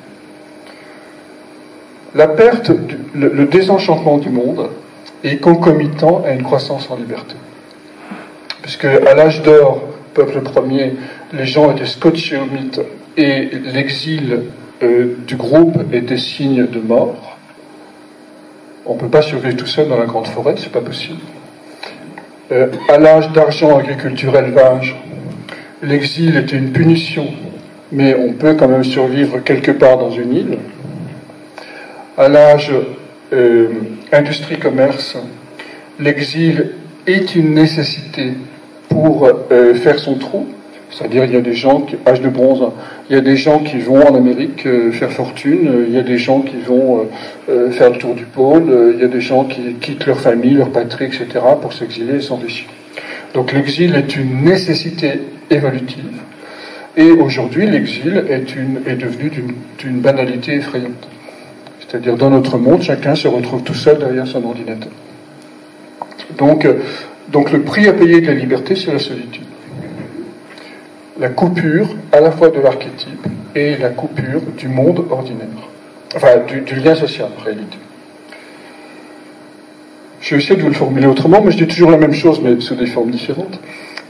La perte, le désenchantement du monde est concomitant à une croissance en liberté. Puisque à l'âge d'or, peuple premier, les gens étaient scotchés au mythe et l'exil du groupe était signe de mort. On ne peut pas survivre tout seul dans la grande forêt, c'est pas possible. À l'âge d'argent, agriculture, élevage, l'exil était une punition, mais on peut quand même survivre quelque part dans une île. À l'âge industrie-commerce, l'exil est une nécessité pour faire son trou. C'est-à-dire, il y a des gens, âge de bronze, il y a des gens qui vont en Amérique faire fortune, il y a des gens qui vont faire le tour du pôle, il y a des gens qui quittent leur famille, leur patrie, etc. pour s'exiler et s'enrichir. Donc l'exil est une nécessité évolutive, et aujourd'hui l'exil est devenu d'une banalité effrayante. C'est-à-dire, dans notre monde, chacun se retrouve tout seul derrière son ordinateur. Donc le prix à payer de la liberté, c'est la solitude. La coupure à la fois de l'archétype et la coupure du monde ordinaire. Enfin, du lien social, en réalité. Je vais essayer de vous le formuler autrement, mais je dis toujours la même chose, mais sous des formes différentes.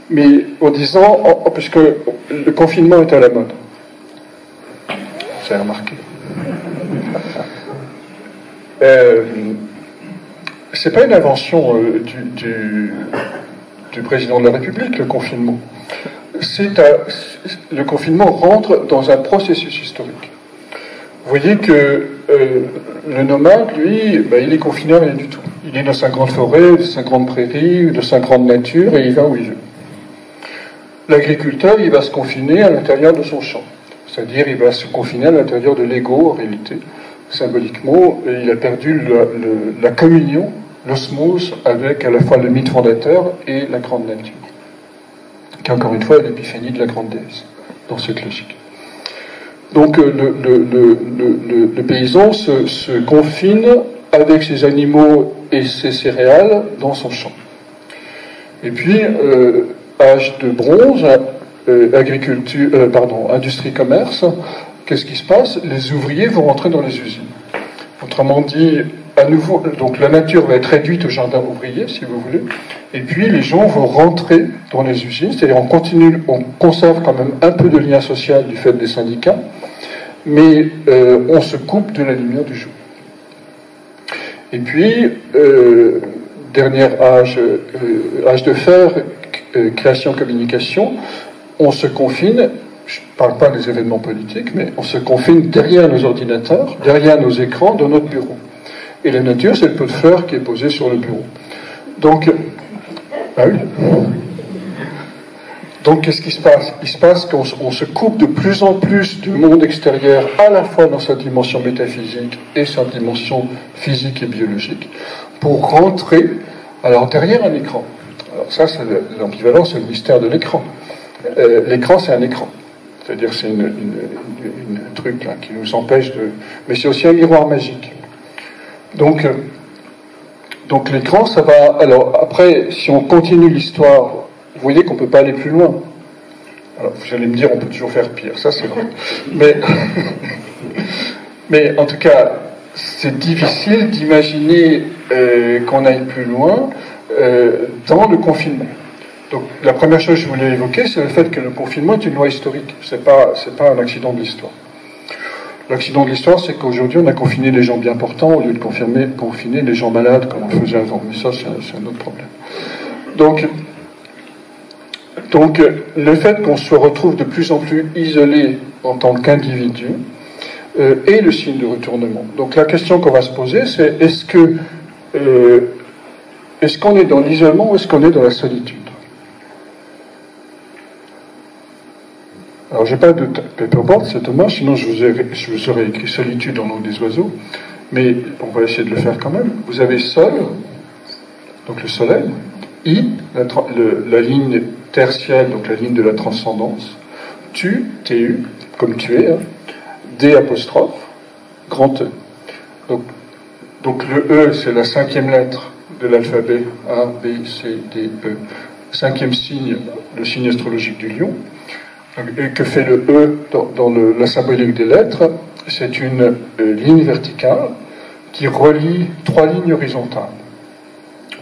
Mais en disant, puisque le confinement est à la mode. Vous avez remarqué. C'est pas une invention du président de la République, le confinement. Le confinement rentre dans un processus historique. Vous voyez que le nomade, lui, il est confiné à rien du tout. Il est dans sa grande forêt, de sa grande prairie, de sa grande nature, et il va où il veut. L'agriculteur, il va se confiner à l'intérieur de son champ. C'est-à-dire, il va se confiner à l'intérieur de l'ego, en réalité. Symboliquement, il a perdu la communion, l'osmose, avec à la fois le mythe fondateur et la grande nature, qui encore une fois est l'épiphanie de la grande déesse, dans cette logique. Donc le paysan se confine avec ses animaux et ses céréales dans son champ. Et puis, âge de bronze, industrie-commerce, qu'est-ce qui se passe? Les ouvriers vont rentrer dans les usines. Autrement dit, à nouveau, donc la nature va être réduite au jardin ouvrier, si vous voulez, et puis les gens vont rentrer dans les usines, c'est-à-dire on conserve quand même un peu de lien social du fait des syndicats, mais on se coupe de la lumière du jour. Et puis, dernier âge de fer, création-communication, on se confine. Je ne parle pas des événements politiques, mais on se confine derrière nos ordinateurs, derrière nos écrans, dans notre bureau. Et la nature, c'est le pot de fleurs qui est posé sur le bureau. Donc, qu'est-ce qui se passe? Il se passe qu'on se coupe de plus en plus du monde extérieur, à la fois dans sa dimension métaphysique et sa dimension physique et biologique, pour rentrer, alors derrière un écran. Alors ça, c'est l'ambivalence, c'est le mystère de l'écran. L'écran, c'est un écran. C'est-à-dire c'est une truc là, qui nous empêche de... Mais c'est aussi un miroir magique. Donc l'écran, ça va... Alors après, si on continue l'histoire, vous voyez qu'on ne peut pas aller plus loin. Alors, vous allez me dire, on peut toujours faire pire, ça c'est vrai. Mais en tout cas, c'est difficile d'imaginer qu'on aille plus loin dans le confinement. Donc, la première chose que je voulais évoquer, c'est le fait que le confinement est une loi historique. C'est pas un accident de l'histoire. L'accident de l'histoire, c'est qu'aujourd'hui, on a confiné les gens bien portants au lieu de confiner les gens malades comme on le faisait avant. Mais ça, c'est un autre problème. Donc, le fait qu'on se retrouve de plus en plus isolé en tant qu'individu est le signe de retournement. Donc, la question qu'on va se poser, c'est est-ce qu'on est dans l'isolement ou est-ce qu'on est dans la solitude? Alors, j'ai pas de paperboard, c'est dommage, sinon je vous aurais écrit solitude en langue des oiseaux, mais on va essayer de le faire quand même. Vous avez sol, donc le soleil, I, la ligne tertielle, donc la ligne de la transcendance, tu, TU, comme tu es, hein, D apostrophe, grand E. Donc le E, c'est la 5e lettre de l'alphabet, A, B, C, D, E. 5e signe, le signe astrologique du lion. Et que fait le E dans la symbolique des lettres? C'est une ligne verticale qui relie 3 lignes horizontales.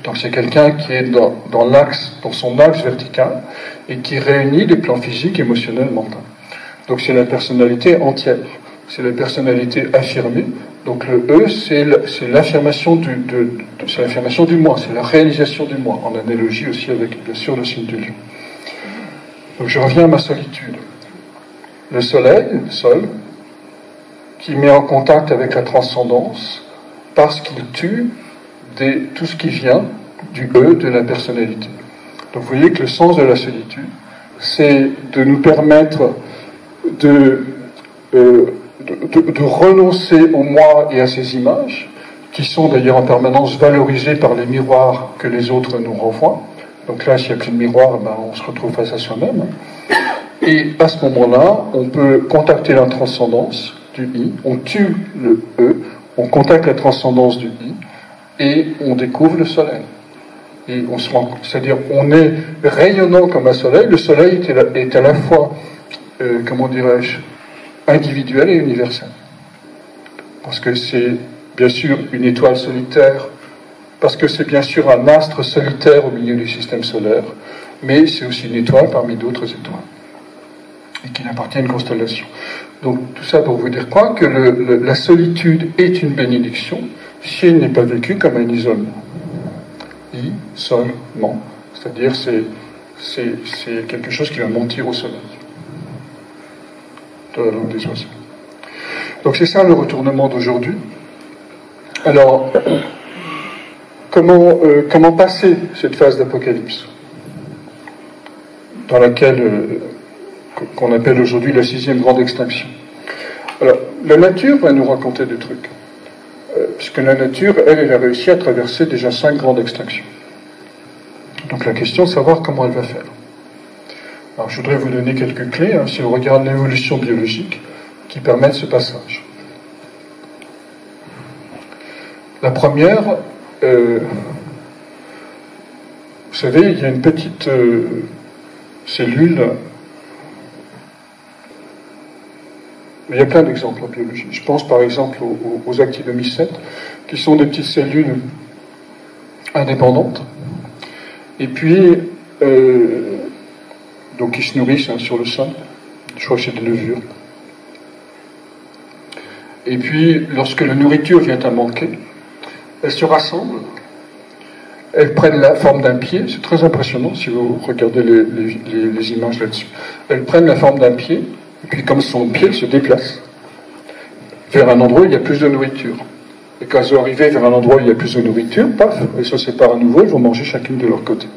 Donc c'est quelqu'un qui est dans son axe vertical et qui réunit les plans physiques, émotionnels, mentaux. Donc c'est la personnalité entière, c'est la personnalité affirmée. Donc le E, c'est l'affirmation du moi, c'est la réalisation du moi, en analogie aussi avec, bien sûr, le signe du lion. Donc je reviens à ma solitude. Le soleil, le sol, qui met en contact avec la transcendance parce qu'il tue tout ce qui vient du E de la personnalité. Donc vous voyez que le sens de la solitude, c'est de nous permettre de renoncer au moi et à ses images, qui sont d'ailleurs en permanence valorisées par les miroirs que les autres nous renvoient. Donc là, s'il n'y a plus de miroir, on se retrouve face à soi-même. Et à ce moment-là, on peut contacter la transcendance du I, on tue le E, on contacte la transcendance du I, et on découvre le soleil. Et c'est-à-dire, on est rayonnant comme un soleil. Le soleil est à la fois, comment dirais-je, individuel et universel. Parce que c'est bien sûr une étoile solitaire, parce que c'est bien sûr un astre solitaire au milieu du système solaire, mais c'est aussi une étoile parmi d'autres étoiles, et qui appartient à une constellation. Donc tout ça pour vous dire quoi? Que la solitude est une bénédiction, si elle n'est pas vécue comme un isolement. Isolement, c'est-à-dire c'est quelque chose qui va mentir au soleil, dans la langue des oiseaux. Donc c'est ça le retournement d'aujourd'hui. Alors, comment passer cette phase d'apocalypse dans laquelle qu'on appelle aujourd'hui la 6e grande extinction? Alors, la nature va nous raconter des trucs, puisque la nature, elle a réussi à traverser déjà 5 grandes extinctions. Donc la question, c'est de savoir comment elle va faire. Alors je voudrais vous donner quelques clés, si on regarde l'évolution biologique, qui permettent ce passage. La première, vous savez, il y a une petite cellule. Il y a plein d'exemples en biologie. Je pense par exemple aux actinomycètes, qui sont des petites cellules indépendantes, et puis donc qui se nourrissent sur le sol. Je crois que c'est des levures. Et puis, lorsque la nourriture vient à manquer, elles se rassemblent, elles prennent la forme d'un pied, c'est très impressionnant si vous regardez les images là-dessus. Elles prennent la forme d'un pied, et puis comme son pied, elles se déplacent vers un endroit où il y a plus de nourriture. Et quand elles sont arrivées vers un endroit où il y a plus de nourriture, paf, elles se séparent à nouveau, elles vont manger chacune de leur côté.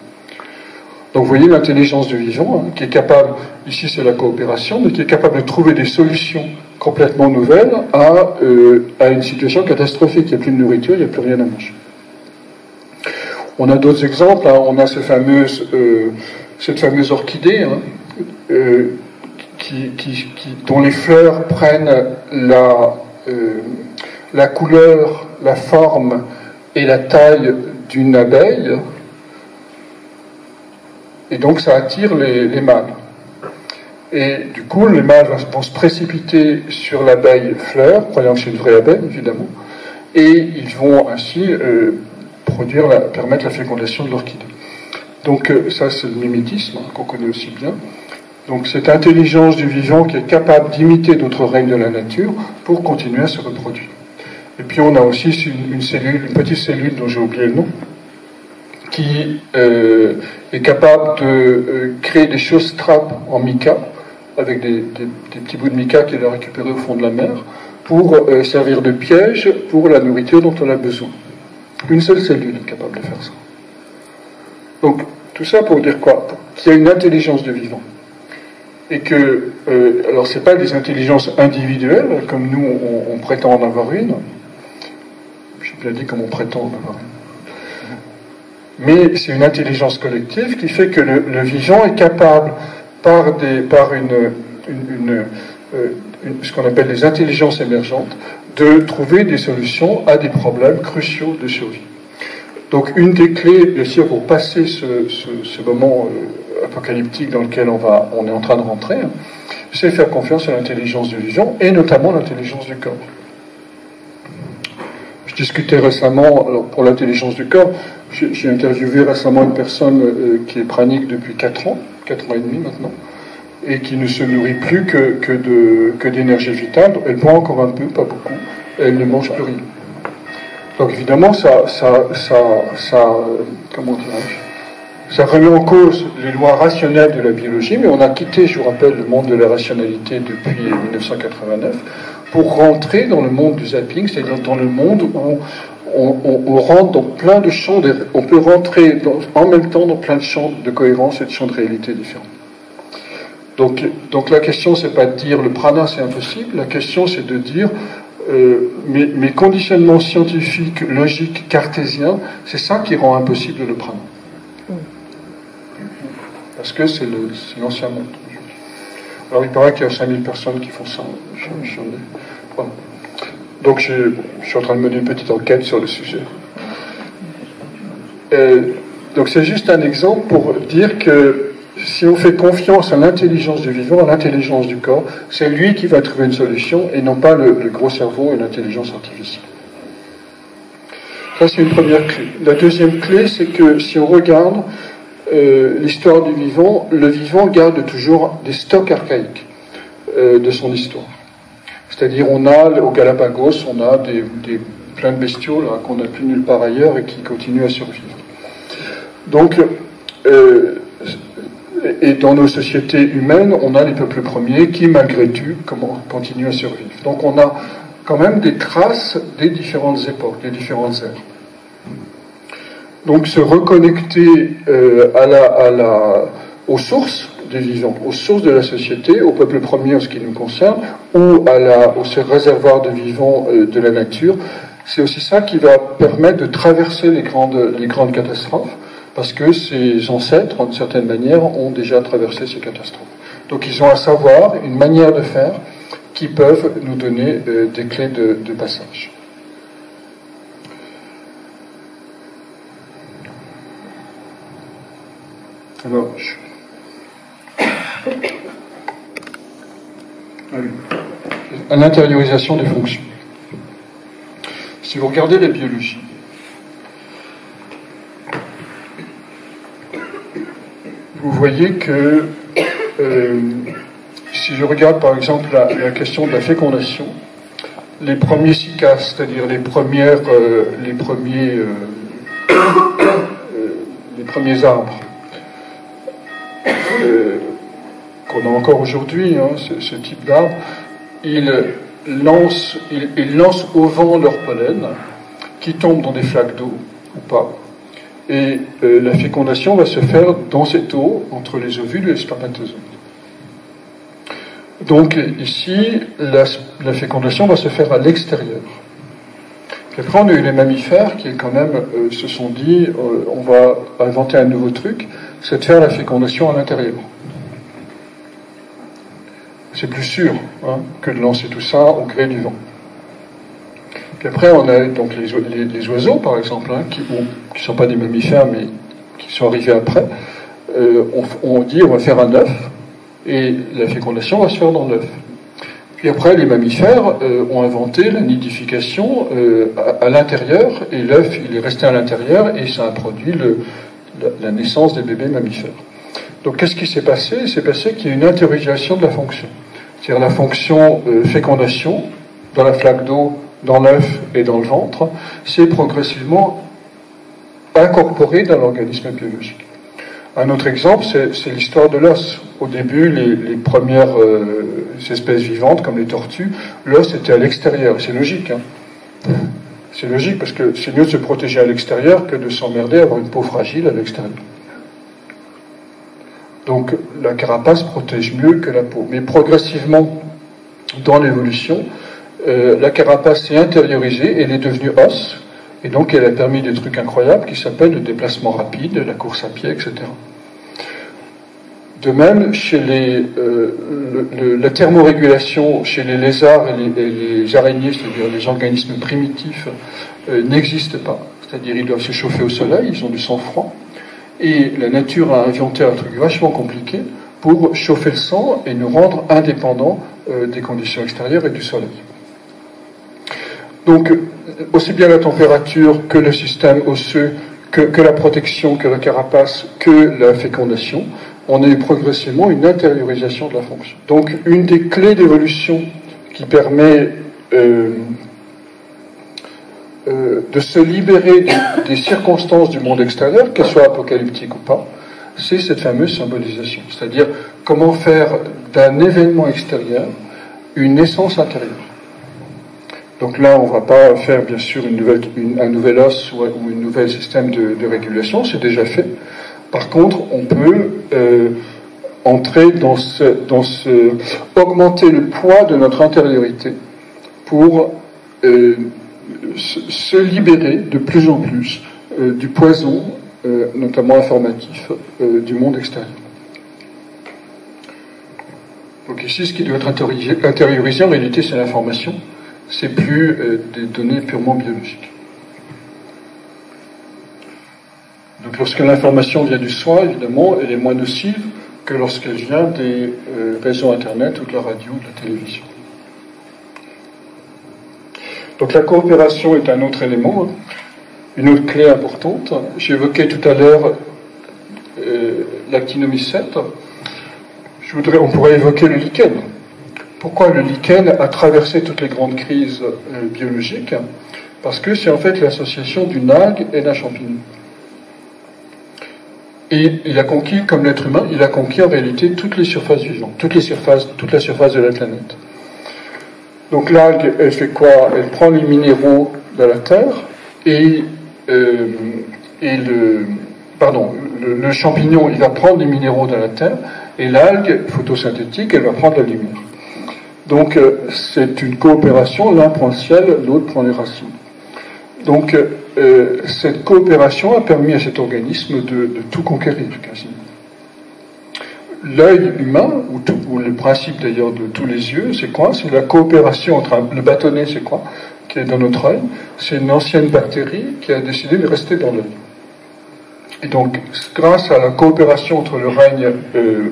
Donc vous voyez l'intelligence du vivant, qui est capable, ici c'est la coopération, mais qui est capable de trouver des solutions complètement nouvelles à une situation catastrophique. Il n'y a plus de nourriture, il n'y a plus rien à manger. On a d'autres exemples, on a cette fameuse orchidée, dont les fleurs prennent la couleur, la forme et la taille d'une abeille, et donc ça attire les mâles. Et du coup, les mâles vont se précipiter sur l'abeille fleur, croyant que c'est une vraie abeille, évidemment, et ils vont ainsi permettre la fécondation de l'orchidée. Donc ça, c'est le mimétisme, qu'on connaît aussi bien. Donc cette intelligence du vivant qui est capable d'imiter d'autres règnes de la nature pour continuer à se reproduire. Et puis on a aussi une petite cellule dont j'ai oublié le nom, qui est capable de créer des choses trappes en mica, avec des petits bouts de mica qu'elle a récupérés au fond de la mer, pour servir de piège pour la nourriture dont on a besoin. Une seule cellule est capable de faire ça. Donc, tout ça pour dire quoi? Qu'il y a une intelligence de vivant. Et que, alors c'est pas des intelligences individuelles, comme nous on prétend en avoir une. J'ai bien dit comme on prétend en avoir une. Mais c'est une intelligence collective qui fait que le vivant est capable, par ce qu'on appelle les intelligences émergentes, de trouver des solutions à des problèmes cruciaux de survie. Donc une des clés, bien sûr, pour passer ce moment apocalyptique dans lequel on est en train de rentrer, c'est faire confiance à l'intelligence du vivant, et notamment l'intelligence du corps. Je discutais récemment, alors pour l'intelligence du corps, j'ai interviewé récemment une personne qui est pranique depuis 4 ans et demi maintenant, et qui ne se nourrit plus que d'énergie vitale. Elle boit encore un peu, pas beaucoup, et elle ne mange plus rien. Donc évidemment, comment dirais-je, ça remet en cause les lois rationnelles de la biologie, mais on a quitté, je vous rappelle, le monde de la rationalité depuis 1989 pour rentrer dans le monde du zapping, c'est-à-dire dans le monde où on rentre dans plein de champs, on peut rentrer en même temps dans plein de champs de cohérence et de champs de réalité différents. Donc la question, c'est pas de dire le prana c'est impossible, la question c'est de dire mes conditionnements scientifiques, logiques, cartésiens, c'est ça qui rend impossible le prana. Parce que c'est l'ancien monde. Alors il paraît qu'il y a 5000 personnes qui font ça. Voilà. Donc je suis en train de mener une petite enquête sur le sujet. Donc c'est juste un exemple pour dire que si on fait confiance à l'intelligence du vivant, à l'intelligence du corps, c'est lui qui va trouver une solution et non pas le gros cerveau et l'intelligence artificielle. Ça, c'est une première clé. La deuxième clé, c'est que si on regarde l'histoire du vivant, le vivant garde toujours des stocks archaïques de son histoire. C'est-à-dire, au Galapagos, on a plein de bestiaux là, qu'on n'a plus nulle part ailleurs et qui continuent à survivre. Donc, et dans nos sociétés humaines, on a les peuples premiers qui, malgré tout, continuent à survivre. Donc on a quand même des traces des différentes époques, des différentes ères. Donc se reconnecter aux sources du vivant, aux sources de la société, aux peuples premiers en ce qui nous concerne, ou au réservoir de vivant de la nature, c'est aussi ça qui va permettre de traverser les grandes catastrophes, parce que ses ancêtres, d'une certaine manière, ont déjà traversé ces catastrophes. Donc ils ont un savoir, une manière de faire, qui peuvent nous donner des clés de passage. Alors, l'intériorisation des fonctions. Si vous regardez la biologie, vous voyez que si je regarde par exemple la question de la fécondation, les premiers cycas, c'est-à-dire les premiers arbres qu'on a encore aujourd'hui, hein, ce type d'arbre, ils lancent au vent leur pollen qui tombe dans des flaques d'eau ou pas. Et la fécondation va se faire dans cette eau, entre les ovules et les spermatozoïdes. Donc ici, la fécondation va se faire à l'extérieur. Puis après, on a eu les mammifères qui quand même se sont dit, on va inventer un nouveau truc, c'est de faire la fécondation à l'intérieur. C'est plus sûr que de lancer tout ça au gré du vent. Puis après, on a donc les oiseaux, par exemple, qui ne sont pas des mammifères, mais qui sont arrivés après. On dit, on va faire un œuf, Et la fécondation va se faire dans l'œuf. Puis après, les mammifères ont inventé la nidification à l'intérieur, et l'œuf, il est resté à l'intérieur, et ça a produit la naissance des bébés mammifères. Donc qu'est-ce qui s'est passé? Il s'est passé qu'il y a une intériorisation de la fonction. C'est-à-dire la fonction fécondation, dans la flaque d'eau, dans l'œuf et dans le ventre, c'est progressivement incorporé dans l'organisme biologique. Un autre exemple, c'est l'histoire de l'os. Au début, les premières espèces vivantes, comme les tortues, l'os était à l'extérieur. C'est logique, hein. C'est logique parce que c'est mieux de se protéger à l'extérieur que de s'emmerder à avoir une peau fragile à l'extérieur. Donc la carapace protège mieux que la peau. Mais progressivement, dans l'évolution, la carapace s'est intériorisée, elle est devenue os, et donc elle a permis des trucs incroyables qui s'appellent le déplacement rapide, la course à pied, etc. De même, chez la thermorégulation chez les lézards et les araignées, c'est-à-dire les organismes primitifs, n'existe pas. C'est-à-dire ils doivent se chauffer au soleil, ils ont du sang-froid. Et la nature a inventé un truc vachement compliqué pour chauffer le sang et nous rendre indépendants des conditions extérieures et du soleil. Donc, aussi bien la température que le système osseux, que la protection, que la carapace, que la fécondation, on a eu progressivement une intériorisation de la fonction. Donc, une des clés d'évolution qui permet de se libérer des circonstances du monde extérieur, qu'elles soient apocalyptiques ou pas, c'est cette fameuse symbolisation. C'est-à-dire, comment faire d'un événement extérieur une naissance intérieure. Donc là, on ne va pas faire, bien sûr, un nouvel os ou un nouvel système de régulation, c'est déjà fait. Par contre, on peut entrer augmenter le poids de notre intériorité pour se libérer de plus en plus du poison, notamment informatif, du monde extérieur. Donc ici, ce qui doit être intériorisé, en réalité, c'est l'information. C'est plus des données purement biologiques. Donc lorsque l'information vient du soi, évidemment, elle est moins nocive que lorsqu'elle vient des réseaux Internet ou de la radio ou de la télévision. Donc la coopération est un autre élément, une autre clé importante. J'évoquais tout à l'heure l'actinomycète. On pourrait évoquer le lichen. Pourquoi le lichen a traversé toutes les grandes crises biologiques? Parce que c'est en fait l'association d'une algue et d'un champignon. Et il a conquis, comme l'être humain, il a conquis en réalité toutes les surfaces vivantes, toute la surface de la planète. Donc l'algue, elle fait quoi? Elle prend les minéraux de la terre et le champignon, il va prendre les minéraux de la terre et l'algue photosynthétique, elle va prendre la lumière. Donc c'est une coopération, l'un prend le ciel, l'autre prend les racines. Donc cette coopération a permis à cet organisme de tout conquérir quasiment. L'œil humain, ou le principe d'ailleurs de tous les yeux, c'est quoi? C'est la coopération entre le bâtonnet, c'est quoi? Qui est dans notre œil. C'est une ancienne bactérie qui a décidé de rester dans l'œil. Et donc, grâce à la coopération entre le règne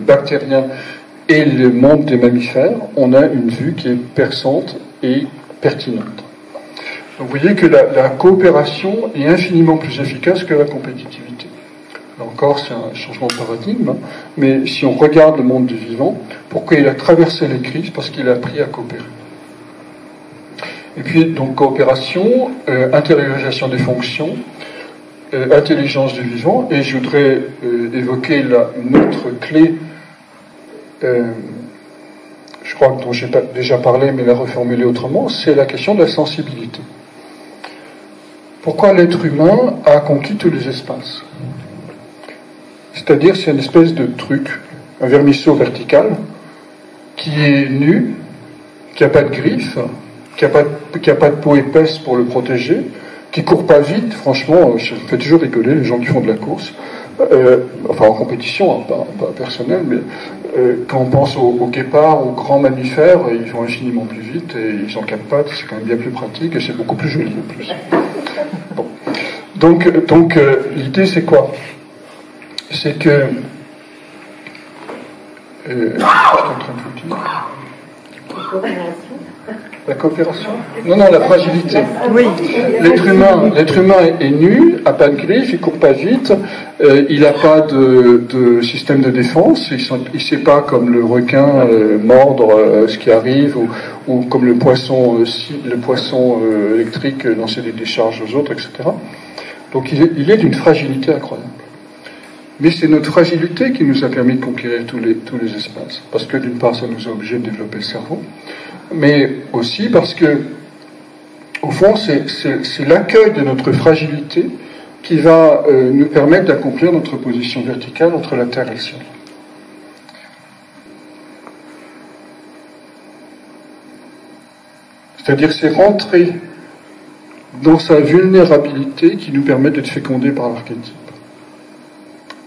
bactérien et le monde des mammifères, on a une vue qui est perçante et pertinente. Donc vous voyez que la coopération est infiniment plus efficace que la compétitivité. Là encore, c'est un changement de paradigme, hein, mais si on regarde le monde du vivant, pourquoi il a traversé les crises? Parce qu'il a appris à coopérer. Et puis, donc, coopération, intériorisation des fonctions, intelligence du vivant, et je voudrais évoquer là une autre clé, je crois dont j'ai déjà parlé, mais la reformuler autrement, c'est la question de la sensibilité. Pourquoi l'être humain a conquis tous les espaces? C'est-à-dire, c'est une espèce de truc, un vermisseau vertical, qui est nu, qui n'a pas de griffes, qui n'a pas de peau épaisse pour le protéger, qui court pas vite. Franchement, ça me fait toujours rigoler les gens qui font de la course, enfin en compétition, hein, pas personnel, mais quand on pense aux guépards, aux grands mammifères, ils vont infiniment plus vite et ils ont 4 pattes, c'est quand même bien plus pratique et c'est beaucoup plus joli en plus. Bon. Donc l'idée c'est quoi? C'est que qu'est-ce que je suis en train de vous dire? La coopération? Non, la fragilité. Oui. L'être humain est nu, n'a pas de griffes, il court pas vite, il n'a pas de système de défense, il ne sait pas comme le requin mordre ce qui arrive, ou comme le poisson électrique lancer des décharges aux autres, etc. Donc il est d'une fragilité incroyable. Mais c'est notre fragilité qui nous a permis de conquérir tous les espaces. Parce que d'une part, ça nous a obligés de développer le cerveau, mais aussi parce que, au fond, c'est l'accueil de notre fragilité qui va nous permettre d'accomplir notre position verticale entre la terre et le ciel. C'est-à-dire, c'est rentrer dans sa vulnérabilité qui nous permet d'être fécondés par l'archétype.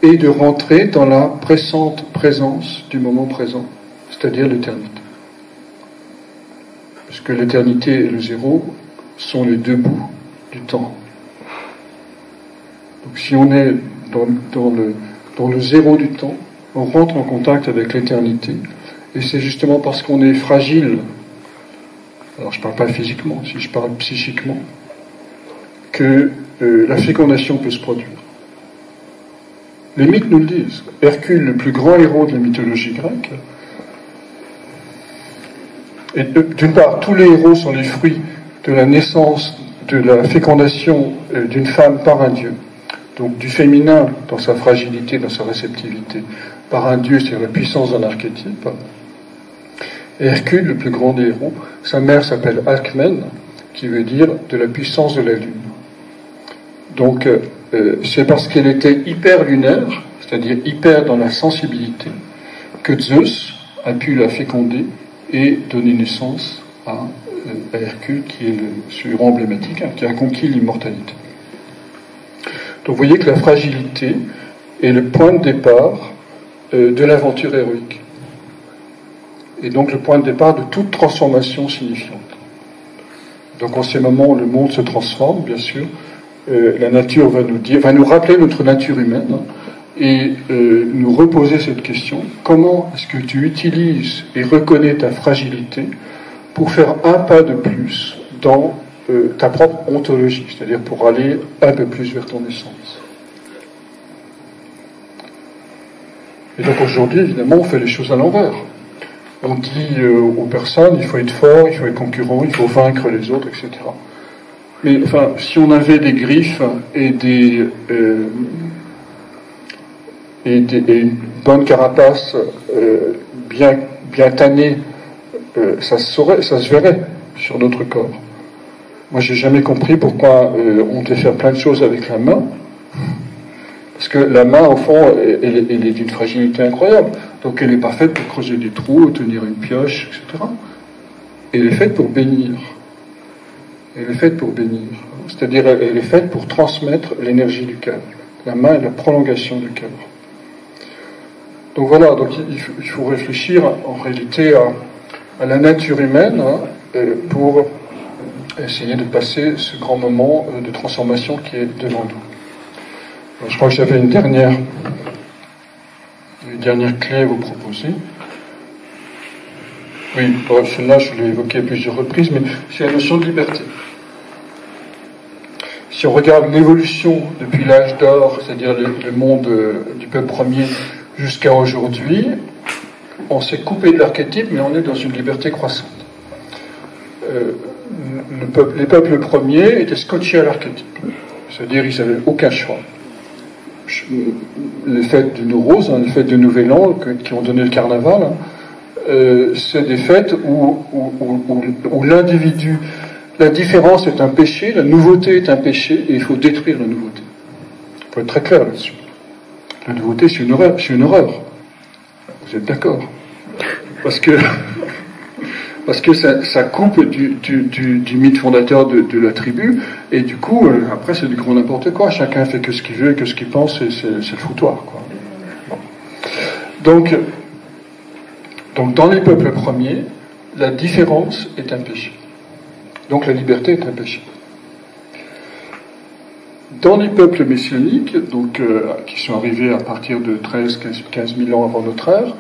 Et de rentrer dans la pressante présence du moment présent, c'est-à-dire l'éternité. Parce que l'éternité et le zéro sont les deux bouts du temps. Donc si on est dans le zéro du temps, on rentre en contact avec l'éternité, et c'est justement parce qu'on est fragile, alors je ne parle pas physiquement, si je parle psychiquement, que la fécondation peut se produire. Les mythes nous le disent. Hercule, le plus grand héros de la mythologie grecque, et d'une part, tous les héros sont les fruits de la naissance, de la fécondation d'une femme par un dieu. Donc du féminin dans sa fragilité, dans sa réceptivité, par un dieu, c'est la puissance d'un archétype. Et Hercule, le plus grand des héros, sa mère s'appelle Alcmène, qui veut dire de la puissance de la lune. Donc c'est parce qu'elle était hyper lunaire, c'est-à-dire hyper dans la sensibilité, que Zeus a pu la féconder et donner naissance à Hercule, qui est le surnom emblématique, qui a conquis l'immortalité. Donc vous voyez que la fragilité est le point de départ de l'aventure héroïque. Et donc le point de départ de toute transformation signifiante. Donc en ces moments où le monde se transforme, bien sûr, la nature va nous rappeler notre nature humaine, et nous reposer cette question: comment est-ce que tu utilises et reconnais ta fragilité pour faire un pas de plus dans ta propre ontologie, c'est-à-dire pour aller un peu plus vers ton essence. Et donc aujourd'hui, évidemment, on fait les choses à l'envers. On dit aux personnes: il faut être fort, il faut être concurrent, il faut vaincre les autres, etc. Mais enfin, si on avait des griffes et une bonne carapace bien tannée, ça se verrait sur notre corps. Moi, j'ai jamais compris pourquoi on devait faire plein de choses avec la main. Parce que la main, au fond, elle est d'une fragilité incroyable. Donc elle n'est pas faite pour creuser des trous, tenir une pioche, etc. Elle est faite pour bénir. Elle est faite pour bénir. C'est-à-dire, elle est faite pour transmettre l'énergie du cœur. La main est la prolongation du cœur. Donc voilà, donc il faut réfléchir en réalité à la nature humaine pour essayer de passer ce grand moment de transformation qui est devant nous. Je crois que j'avais une dernière clé à vous proposer. Oui, celle-là, je l'ai évoquée à plusieurs reprises, mais c'est la notion de liberté. Si on regarde l'évolution depuis l'âge d'or, c'est-à-dire le monde du peuple premier jusqu'à aujourd'hui, on s'est coupé de l'archétype, mais on est dans une liberté croissante. Les peuples premiers étaient scotchés à l'archétype, c'est-à-dire ils n'avaient aucun choix. Les fêtes du Nouveau, les fêtes du Nouvel An qui ont donné le carnaval, c'est des fêtes où l'individu, la différence est un péché, la nouveauté est un péché, et il faut détruire la nouveauté. Il faut être très clair là-dessus. La nouveauté, c'est une horreur. Vous êtes d'accord? Parce que ça coupe du mythe fondateur de la tribu, et du coup, après, c'est du gros n'importe quoi. Chacun fait que ce qu'il veut et que ce qu'il pense, et c'est le foutoir, quoi. Bon. Donc, dans les peuples premiers, la différence est un péché. Donc, la liberté est un péché. Dans les peuples messianiques, qui sont arrivés à partir de 13-15 000 ans avant notre ère,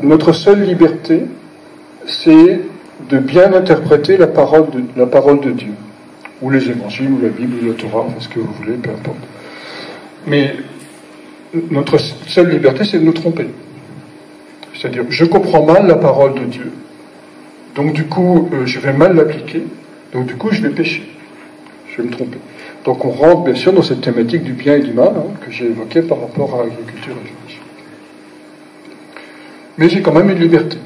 notre seule liberté, c'est de bien interpréter la parole de Dieu, ou les évangiles, ou la Bible, ou le Torah, ce que vous voulez, peu importe. Mais notre seule liberté, c'est de nous tromper. C'est-à-dire, je comprends mal la parole de Dieu, donc du coup, je vais mal l'appliquer, donc du coup, je vais pécher, je vais me tromper. Donc on rentre bien sûr dans cette thématique du bien et du mal, que j'ai évoquée par rapport à l'agriculture et l'agriculture. Mais j'ai quand même une liberté.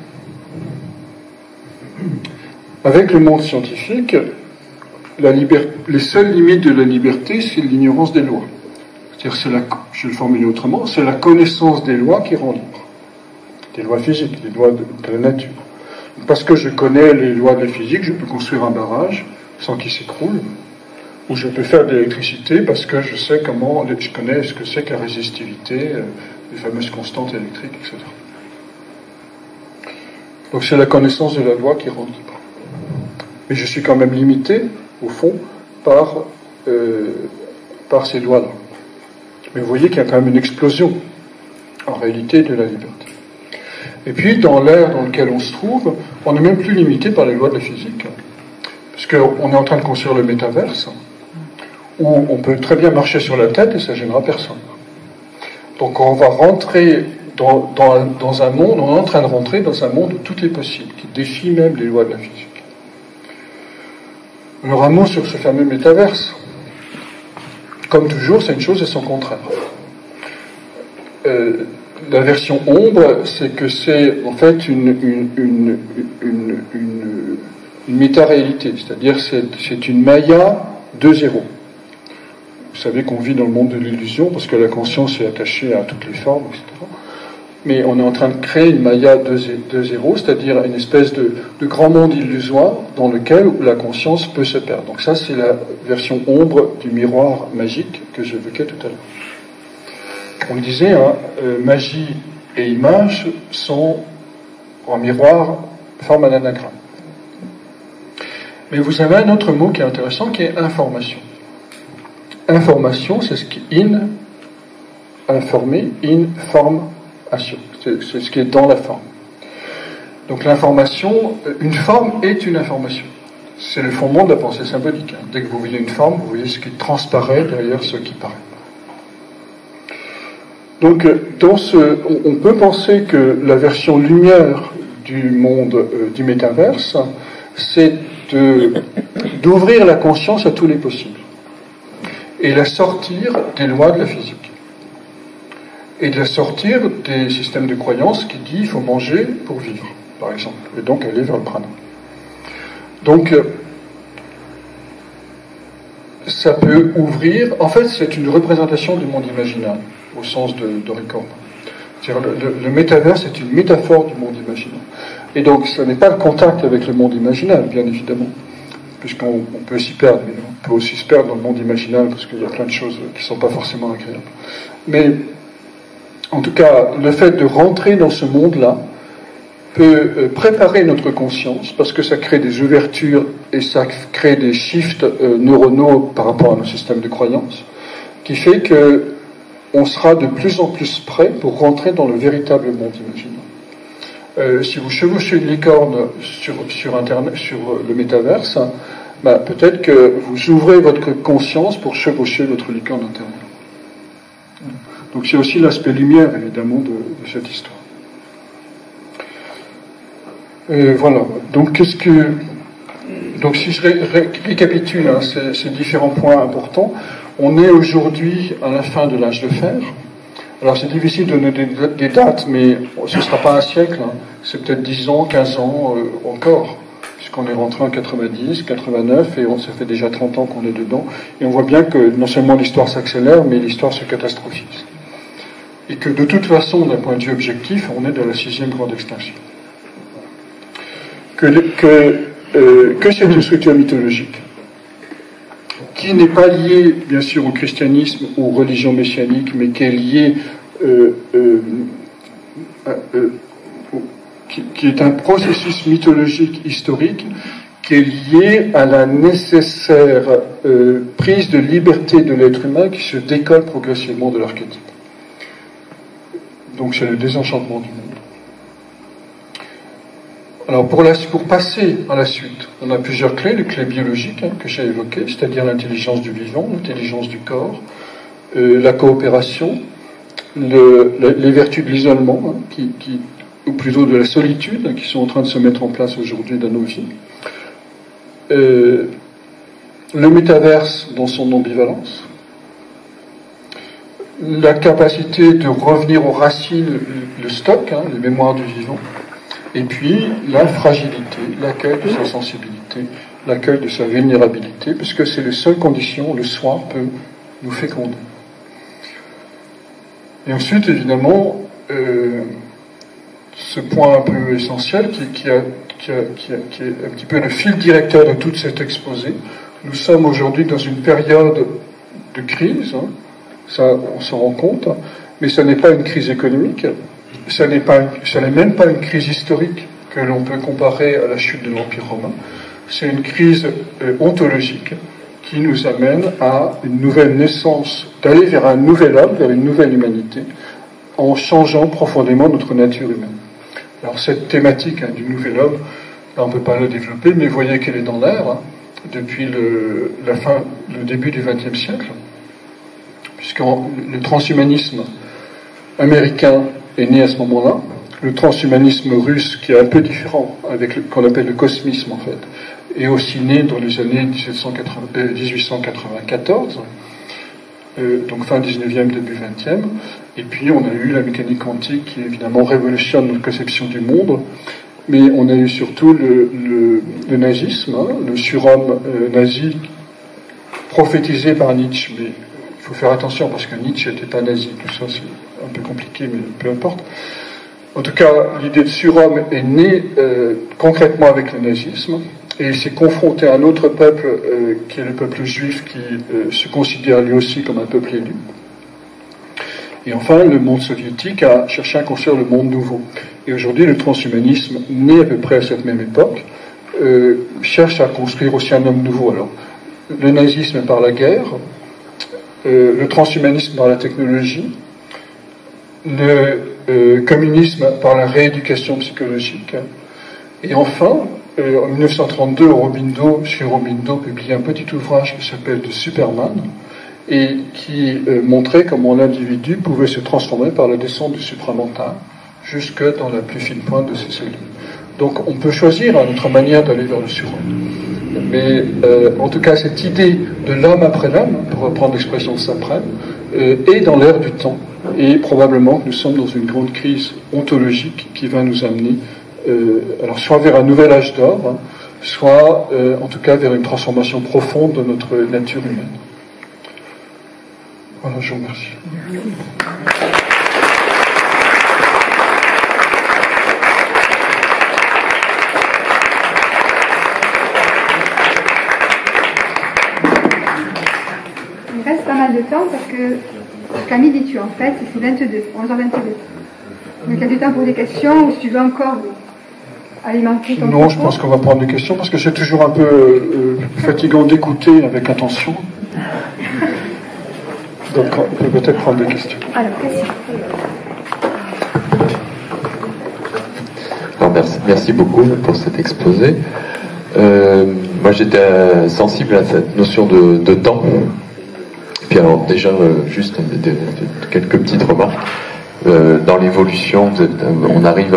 Avec le monde scientifique, les seules limites de la liberté, c'est l'ignorance des lois. C'est-à-dire, je vais le formuler autrement, c'est la connaissance des lois qui rend libre. Des lois physiques, des lois de la nature. Parce que je connais les lois de la physique, je peux construire un barrage sans qu'il s'écroule, ou je peux faire de l'électricité parce que je connais ce que c'est que la résistivité, les fameuses constantes électriques, etc. Donc c'est la connaissance de la loi qui rend libre. Mais je suis quand même limité, au fond, par ces lois-là. Mais vous voyez qu'il y a quand même une explosion, en réalité, de la liberté. Et puis, dans l'ère dans lequel on se trouve, on n'est même plus limité par les lois de la physique. Parce qu'on est en train de construire le métaverse, où on peut très bien marcher sur la tête et ça ne gênera personne. Donc on va rentrer dans un monde, on est en train de rentrer dans un monde où tout est possible, qui défie même les lois de la physique. Alors un mot sur ce fameux métaverse. Comme toujours, c'est une chose et son contraire. La version ombre, c'est que c'est en fait une méta-réalité, c'est-à-dire c'est une Maya 2.0. Vous savez qu'on vit dans le monde de l'illusion parce que la conscience est attachée à toutes les formes, etc. Mais on est en train de créer une Maya 2.0, c'est-à-dire une espèce de grand monde illusoire dans lequel la conscience peut se perdre. Donc ça, c'est la version ombre du miroir magique que j'évoquais tout à l'heure. On le disait, magie et image sont en miroir, forment un anagramme. Mais vous avez un autre mot qui est intéressant, qui est information. Information, c'est ce qui informer, information. C'est ce qui est dans la forme. Donc l'information, une forme est une information. C'est le fondement de la pensée symbolique. Dès que vous voyez une forme, vous voyez ce qui transparaît derrière ce qui paraît. Donc, on peut penser que la version lumière du monde du métaverse, c'est d'ouvrir la conscience à tous les possibles et la sortir des lois de la physique et de la sortir des systèmes de croyances qui disent qu'il faut manger pour vivre, par exemple, et donc aller vers le prana. Donc, ça peut ouvrir, en fait, c'est une représentation du monde imaginal, au sens de Ricordo. Le métaverse est une métaphore du monde imaginal. Et donc, ce n'est pas le contact avec le monde imaginal, bien évidemment, puisqu'on peut s'y perdre, mais on peut aussi se perdre dans le monde imaginal, parce qu'il y a plein de choses qui ne sont pas forcément agréables. Mais, en tout cas, le fait de rentrer dans ce monde-là peut préparer notre conscience, parce que ça crée des ouvertures et ça crée des shifts neuronaux par rapport à nos systèmes de croyances, qui fait que on sera de plus en plus prêt pour rentrer dans le véritable monde imaginal. Si vous chevauchez une licorne sur Internet, sur le métaverse, peut-être que vous ouvrez votre conscience pour chevaucher votre licorne intérieure. Donc c'est aussi l'aspect lumière, évidemment, de cette histoire. Voilà. Donc si je récapitule ces différents points importants, on est aujourd'hui à la fin de l'âge de fer. Alors c'est difficile de donner des dates, mais ce ne sera pas un siècle, c'est peut-être 10 ans, 15 ans encore, puisqu'on est rentré en 90, 89, et ça fait déjà 30 ans qu'on est dedans, et on voit bien que non seulement l'histoire s'accélère, mais l'histoire se catastrophise. Et que de toute façon, d'un point de vue objectif, on est dans la 6e grande extinction. Que c'est une structure mythologique qui n'est pas liée, bien sûr, au christianisme ou aux religions messianiques, mais qui est liée, qui est un processus mythologique historique, qui est lié à la nécessaire prise de liberté de l'être humain qui se décolle progressivement de l'archétype. Donc c'est le désenchantement du monde. Alors pour passer à la suite, on a plusieurs clés, les clés biologiques que j'ai évoquées, c'est-à-dire l'intelligence du vivant, l'intelligence du corps, la coopération, les vertus de l'isolement, ou plutôt de la solitude, qui sont en train de se mettre en place aujourd'hui dans nos vies. Le métaverse dans son ambivalence, la capacité de revenir aux racines, le stock, les mémoires du vivant, et puis la fragilité, l'accueil de sa sensibilité, l'accueil de sa vulnérabilité, puisque c'est les seules conditions où le soi peut nous féconder. Et ensuite, évidemment, ce point un peu essentiel qui est un petit peu le fil directeur de tout cet exposé. Nous sommes aujourd'hui dans une période de crise, ça on s'en rend compte, mais ce n'est pas une crise économique, ça n'est même pas une crise historique que l'on peut comparer à la chute de l'Empire romain, c'est une crise ontologique qui nous amène à une nouvelle naissance, d'aller vers un nouvel homme, vers une nouvelle humanité, en changeant profondément notre nature humaine. Alors cette thématique du nouvel homme, là on ne peut pas la développer, mais vous voyez qu'elle est dans l'air depuis le début du XXe siècle, puisque le transhumanisme américain est né à ce moment-là, le transhumanisme russe, qui est un peu différent, avec qu'on appelle le cosmisme en fait, est aussi né dans les années 1894, donc fin 19e, début 20e, et puis on a eu la mécanique quantique qui évidemment révolutionne notre conception du monde, mais on a eu surtout le nazisme, le surhomme nazi prophétisé par Nietzsche, mais il faut faire attention parce que Nietzsche était un nazi, tout ça c'est un peu compliqué, mais peu importe. En tout cas, l'idée de surhomme est née concrètement avec le nazisme, et il s'est confronté à un autre peuple qui est le peuple juif, qui se considère lui aussi comme un peuple élu. Et enfin, le monde soviétique a cherché à construire le monde nouveau. Et aujourd'hui, le transhumanisme, né à peu près à cette même époque, cherche à construire aussi un homme nouveau. Alors, le nazisme par la guerre, le transhumanisme par la technologie, le communisme par la rééducation psychologique, et enfin, en 1932, chez Robindo, publie un petit ouvrage qui s'appelle The Superman, et qui montrait comment l'individu pouvait se transformer par la descente du supramental jusque dans la plus fine pointe de ses cellules. Donc on peut choisir notre manière d'aller vers le surhomme. Mais en tout cas, cette idée de l'homme après l'homme, pour reprendre l'expression de Saprem, est dans l'air du temps. Et probablement que nous sommes dans une grande crise ontologique qui va nous amener alors soit vers un nouvel âge d'or, soit en tout cas vers une transformation profonde de notre nature humaine. Voilà, je vous remercie. Il reste pas mal de temps parce que jusqu'à midi tu en fait, c'est 11h22. Donc il y a du temps pour des questions, ou si tu veux encore alimenter ton Non, propos. Je pense qu'on va prendre des questions parce que c'est toujours un peu fatigant d'écouter avec attention. Donc on peut peut-être prendre des questions. Alors, question. Alors, merci beaucoup pour cet exposé. Moi j'étais sensible à cette notion de temps. Et puis alors déjà, juste quelques petites remarques. Dans l'évolution, on arrive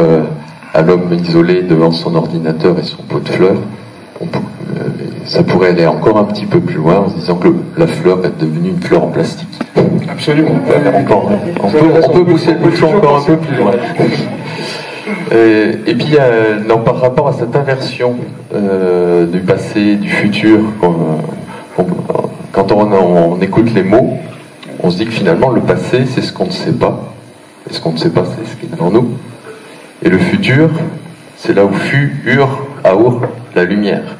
à l'homme isolé devant son ordinateur et son pot de fleurs. Ça pourrait aller encore un petit peu plus loin en se disant que la fleur est devenue une fleur en plastique. Absolument. On peut pousser le bouchon encore un peu plus loin. Et puis, par rapport à cette inversion du passé, du futur, quand on écoute les mots, on se dit que finalement le passé, c'est ce qu'on ne sait pas. Et ce qu'on ne sait pas, c'est ce qui est devant nous. Et le futur, c'est là où aur, la lumière.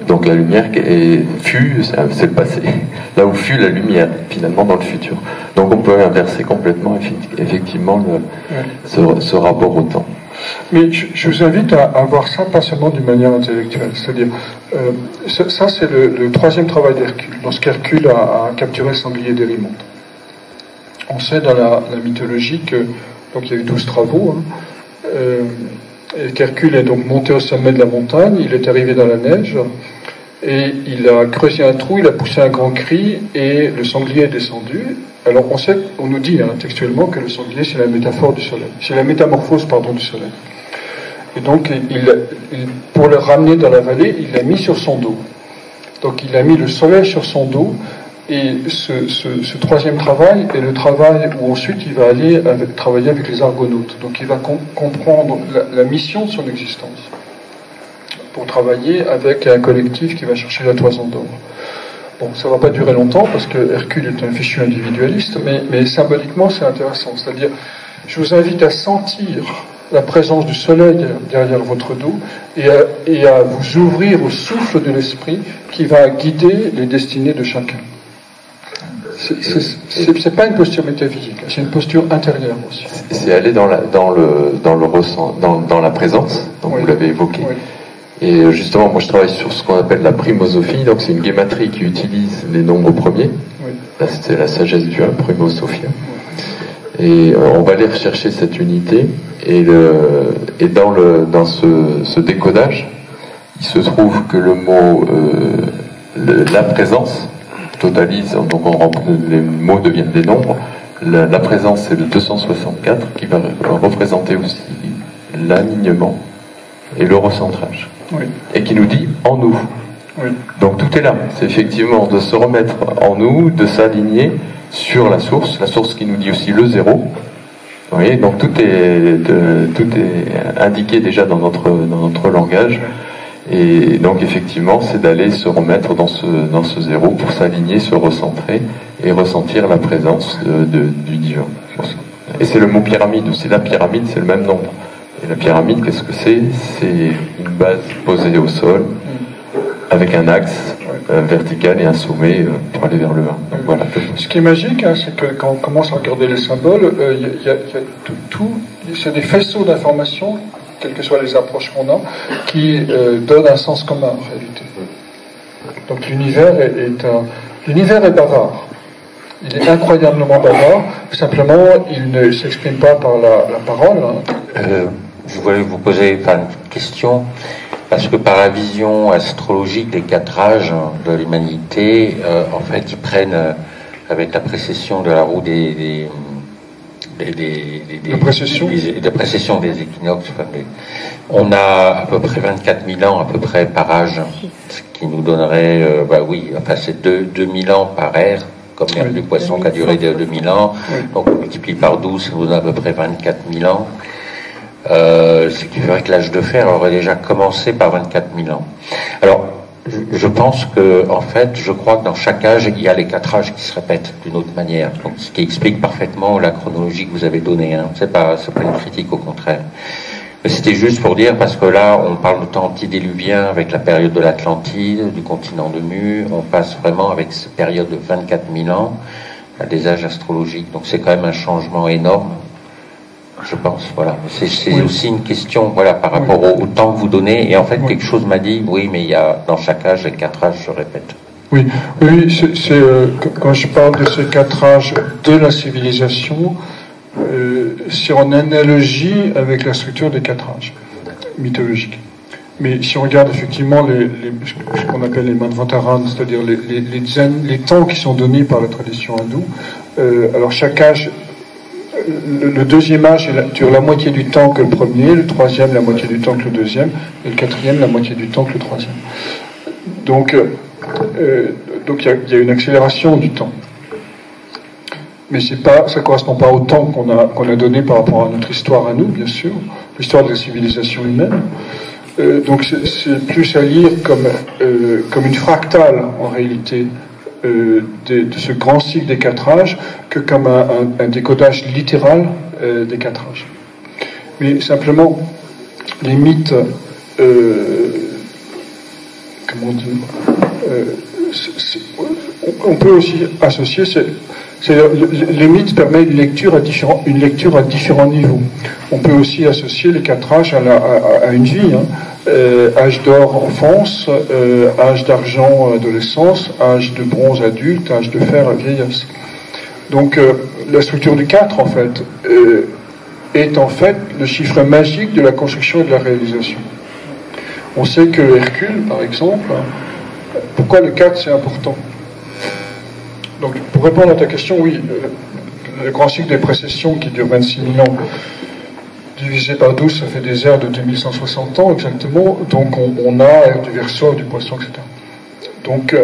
Donc la lumière c'est le passé. Là où fut la lumière, finalement, dans le futur. Donc on peut inverser complètement, effectivement, ce rapport au temps. Mais je vous invite à voir ça pas seulement d'une manière intellectuelle. C'est-à-dire, ça c'est le troisième travail d'Hercule, lorsqu'Hercule a capturé le sanglier d'Érimonde. On sait dans la mythologie que, donc il y a eu 12 travaux, qu'Hercule est donc monté au sommet de la montagne, il est arrivé dans la neige, et il a creusé un trou, il a poussé un grand cri, et le sanglier est descendu. Alors on nous dit textuellement que le sanglier c'est la métaphore du soleil, c'est la métamorphose du soleil. Et donc pour le ramener dans la vallée, il l'a mis sur son dos. Donc il a mis le soleil sur son dos, et ce troisième travail est le travail où ensuite il va aller travailler avec les Argonautes. Donc il va comprendre la mission de son existence, pour travailler avec un collectif qui va chercher la toison d'or. Bon, ça ne va pas durer longtemps parce que Hercule est un fichu individualiste, mais symboliquement c'est intéressant. C'est-à-dire, je vous invite à sentir la présence du soleil derrière votre dos et à vous ouvrir au souffle de l'esprit qui va guider les destinées de chacun. C'est pas une posture métaphysique, c'est une posture intérieure aussi. C'est aller dans la présence, donc oui. Vous l'avez évoqué. Oui. Et justement, moi je travaille sur ce qu'on appelle la primosophie, donc c'est une guématrie qui utilise les nombres premiers. Oui. Là c'est la sagesse du 1, primosophia. Oui. Et on va aller rechercher cette unité, et dans ce décodage, il se trouve que le mot la présence totalise, donc les mots deviennent des nombres. La présence c'est le 264 qui va représenter aussi l'alignement et le recentrage. Oui. Et qui nous dit en nous. Oui. Donc tout est là. C'est effectivement de se remettre en nous, de s'aligner sur la source qui nous dit aussi le zéro. Vous voyez, donc tout est indiqué déjà dans notre langage. Et donc effectivement, c'est d'aller se remettre dans ce zéro pour s'aligner, se recentrer et ressentir la présence du divin. Et c'est le mot pyramide aussi. La pyramide, c'est le même nombre. Et la pyramide, qu'est-ce que c'est? C'est une base posée au sol, avec un axe vertical et un sommet pour aller vers le 1. Donc, voilà. Ce qui est magique, c'est que quand on commence à regarder les symboles, il y a c'est des faisceaux d'informations, quelles que soient les approches qu'on a, qui donnent un sens commun en réalité. Donc l'univers est bavard. Il est incroyablement bavard, simplement il ne s'exprime pas par la parole. Je voulais vous poser une question, parce que par la vision astrologique des 4 âges de l'humanité, en fait, ils prennent, avec la précession de la roue la précession des équinoxes, on a à peu près 24 000 ans à peu près par âge, ce qui nous donnerait, c'est 2000 ans par ère, comme l'ère du poisson qui a duré 2000 ans, donc on multiplie par 12, ça nous donne à peu près 24 000 ans. Ce qui ferait que l'âge de fer aurait déjà commencé par 24 000 ans. Alors, je pense que, en fait, je crois que dans chaque âge, il y a les 4 âges qui se répètent d'une autre manière. Donc, ce qui explique parfaitement la chronologie que vous avez donnée. C'est pas une critique, au contraire. Mais c'était juste pour dire, parce que là, on parle de temps antédiluvien avec la période de l'Atlantide, du continent de Mu. On passe vraiment avec cette période de 24 000 ans à des âges astrologiques. Donc, c'est quand même un changement énorme. Je pense, voilà. C'est aussi une question, par rapport au temps que vous donnez. Et en fait, quelque chose m'a dit, mais il y a dans chaque âge, les 4 âges, je répète. Oui, quand je parle de ces 4 âges de la civilisation, c'est en analogie avec la structure des 4 âges mythologiques. Mais si on regarde effectivement ce qu'on appelle les Manvantaran, c'est-à-dire les temps qui sont donnés par la tradition hindoue, alors chaque âge, le deuxième âge dure la moitié du temps que le premier, le troisième la moitié du temps que le deuxième, et le quatrième la moitié du temps que le troisième. Donc il y a une accélération du temps. Mais ça ne correspond pas au temps qu'on a donné par rapport à notre histoire à nous, bien sûr, l'histoire de la civilisation humaine. Donc c'est plus à lire comme une fractale, en réalité, de ce grand cycle des 4 âges que comme un décodage littéral des 4 âges. Mais simplement, les mythes, on peut aussi associer, les mythes permettent une lecture à différents niveaux. On peut aussi associer les 4 âges à une vie. Âge d'or enfance, âge d'argent adolescence, âge de bronze adulte, âge de fer vieillesse. Donc la structure du 4 en fait est en fait le chiffre magique de la construction et de la réalisation. On sait que Hercule, par exemple, pourquoi le 4 c'est important? Donc, pour répondre à ta question, oui, le grand cycle des précessions qui dure 26 000 ans, divisé par 12, ça fait des ères de 2160 ans exactement. Donc, on a ère du Verseau, du Poisson, etc. Donc,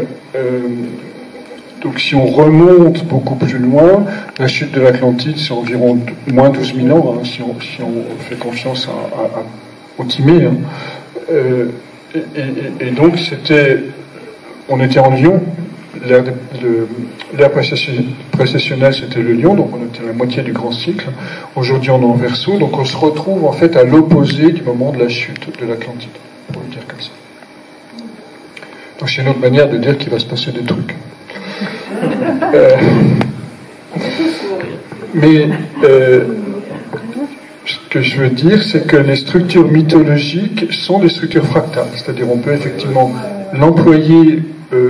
si on remonte beaucoup plus loin, la chute de l'Atlantide, c'est environ moins 12 000 ans, hein, si on fait confiance au Timée. Hein. Et donc, on était en Lion. L'ère précessionnelle, c'était le Lion, donc on était à la moitié du grand cycle. Aujourd'hui, on est en Verseau, donc on se retrouve en fait à l'opposé du moment de la chute de l'Atlantide, pour le dire comme ça. Donc c'est une autre manière de dire qu'il va se passer des trucs. Mais ce que je veux dire, c'est que les structures mythologiques sont des structures fractales, c'est-à-dire on peut effectivement l'employer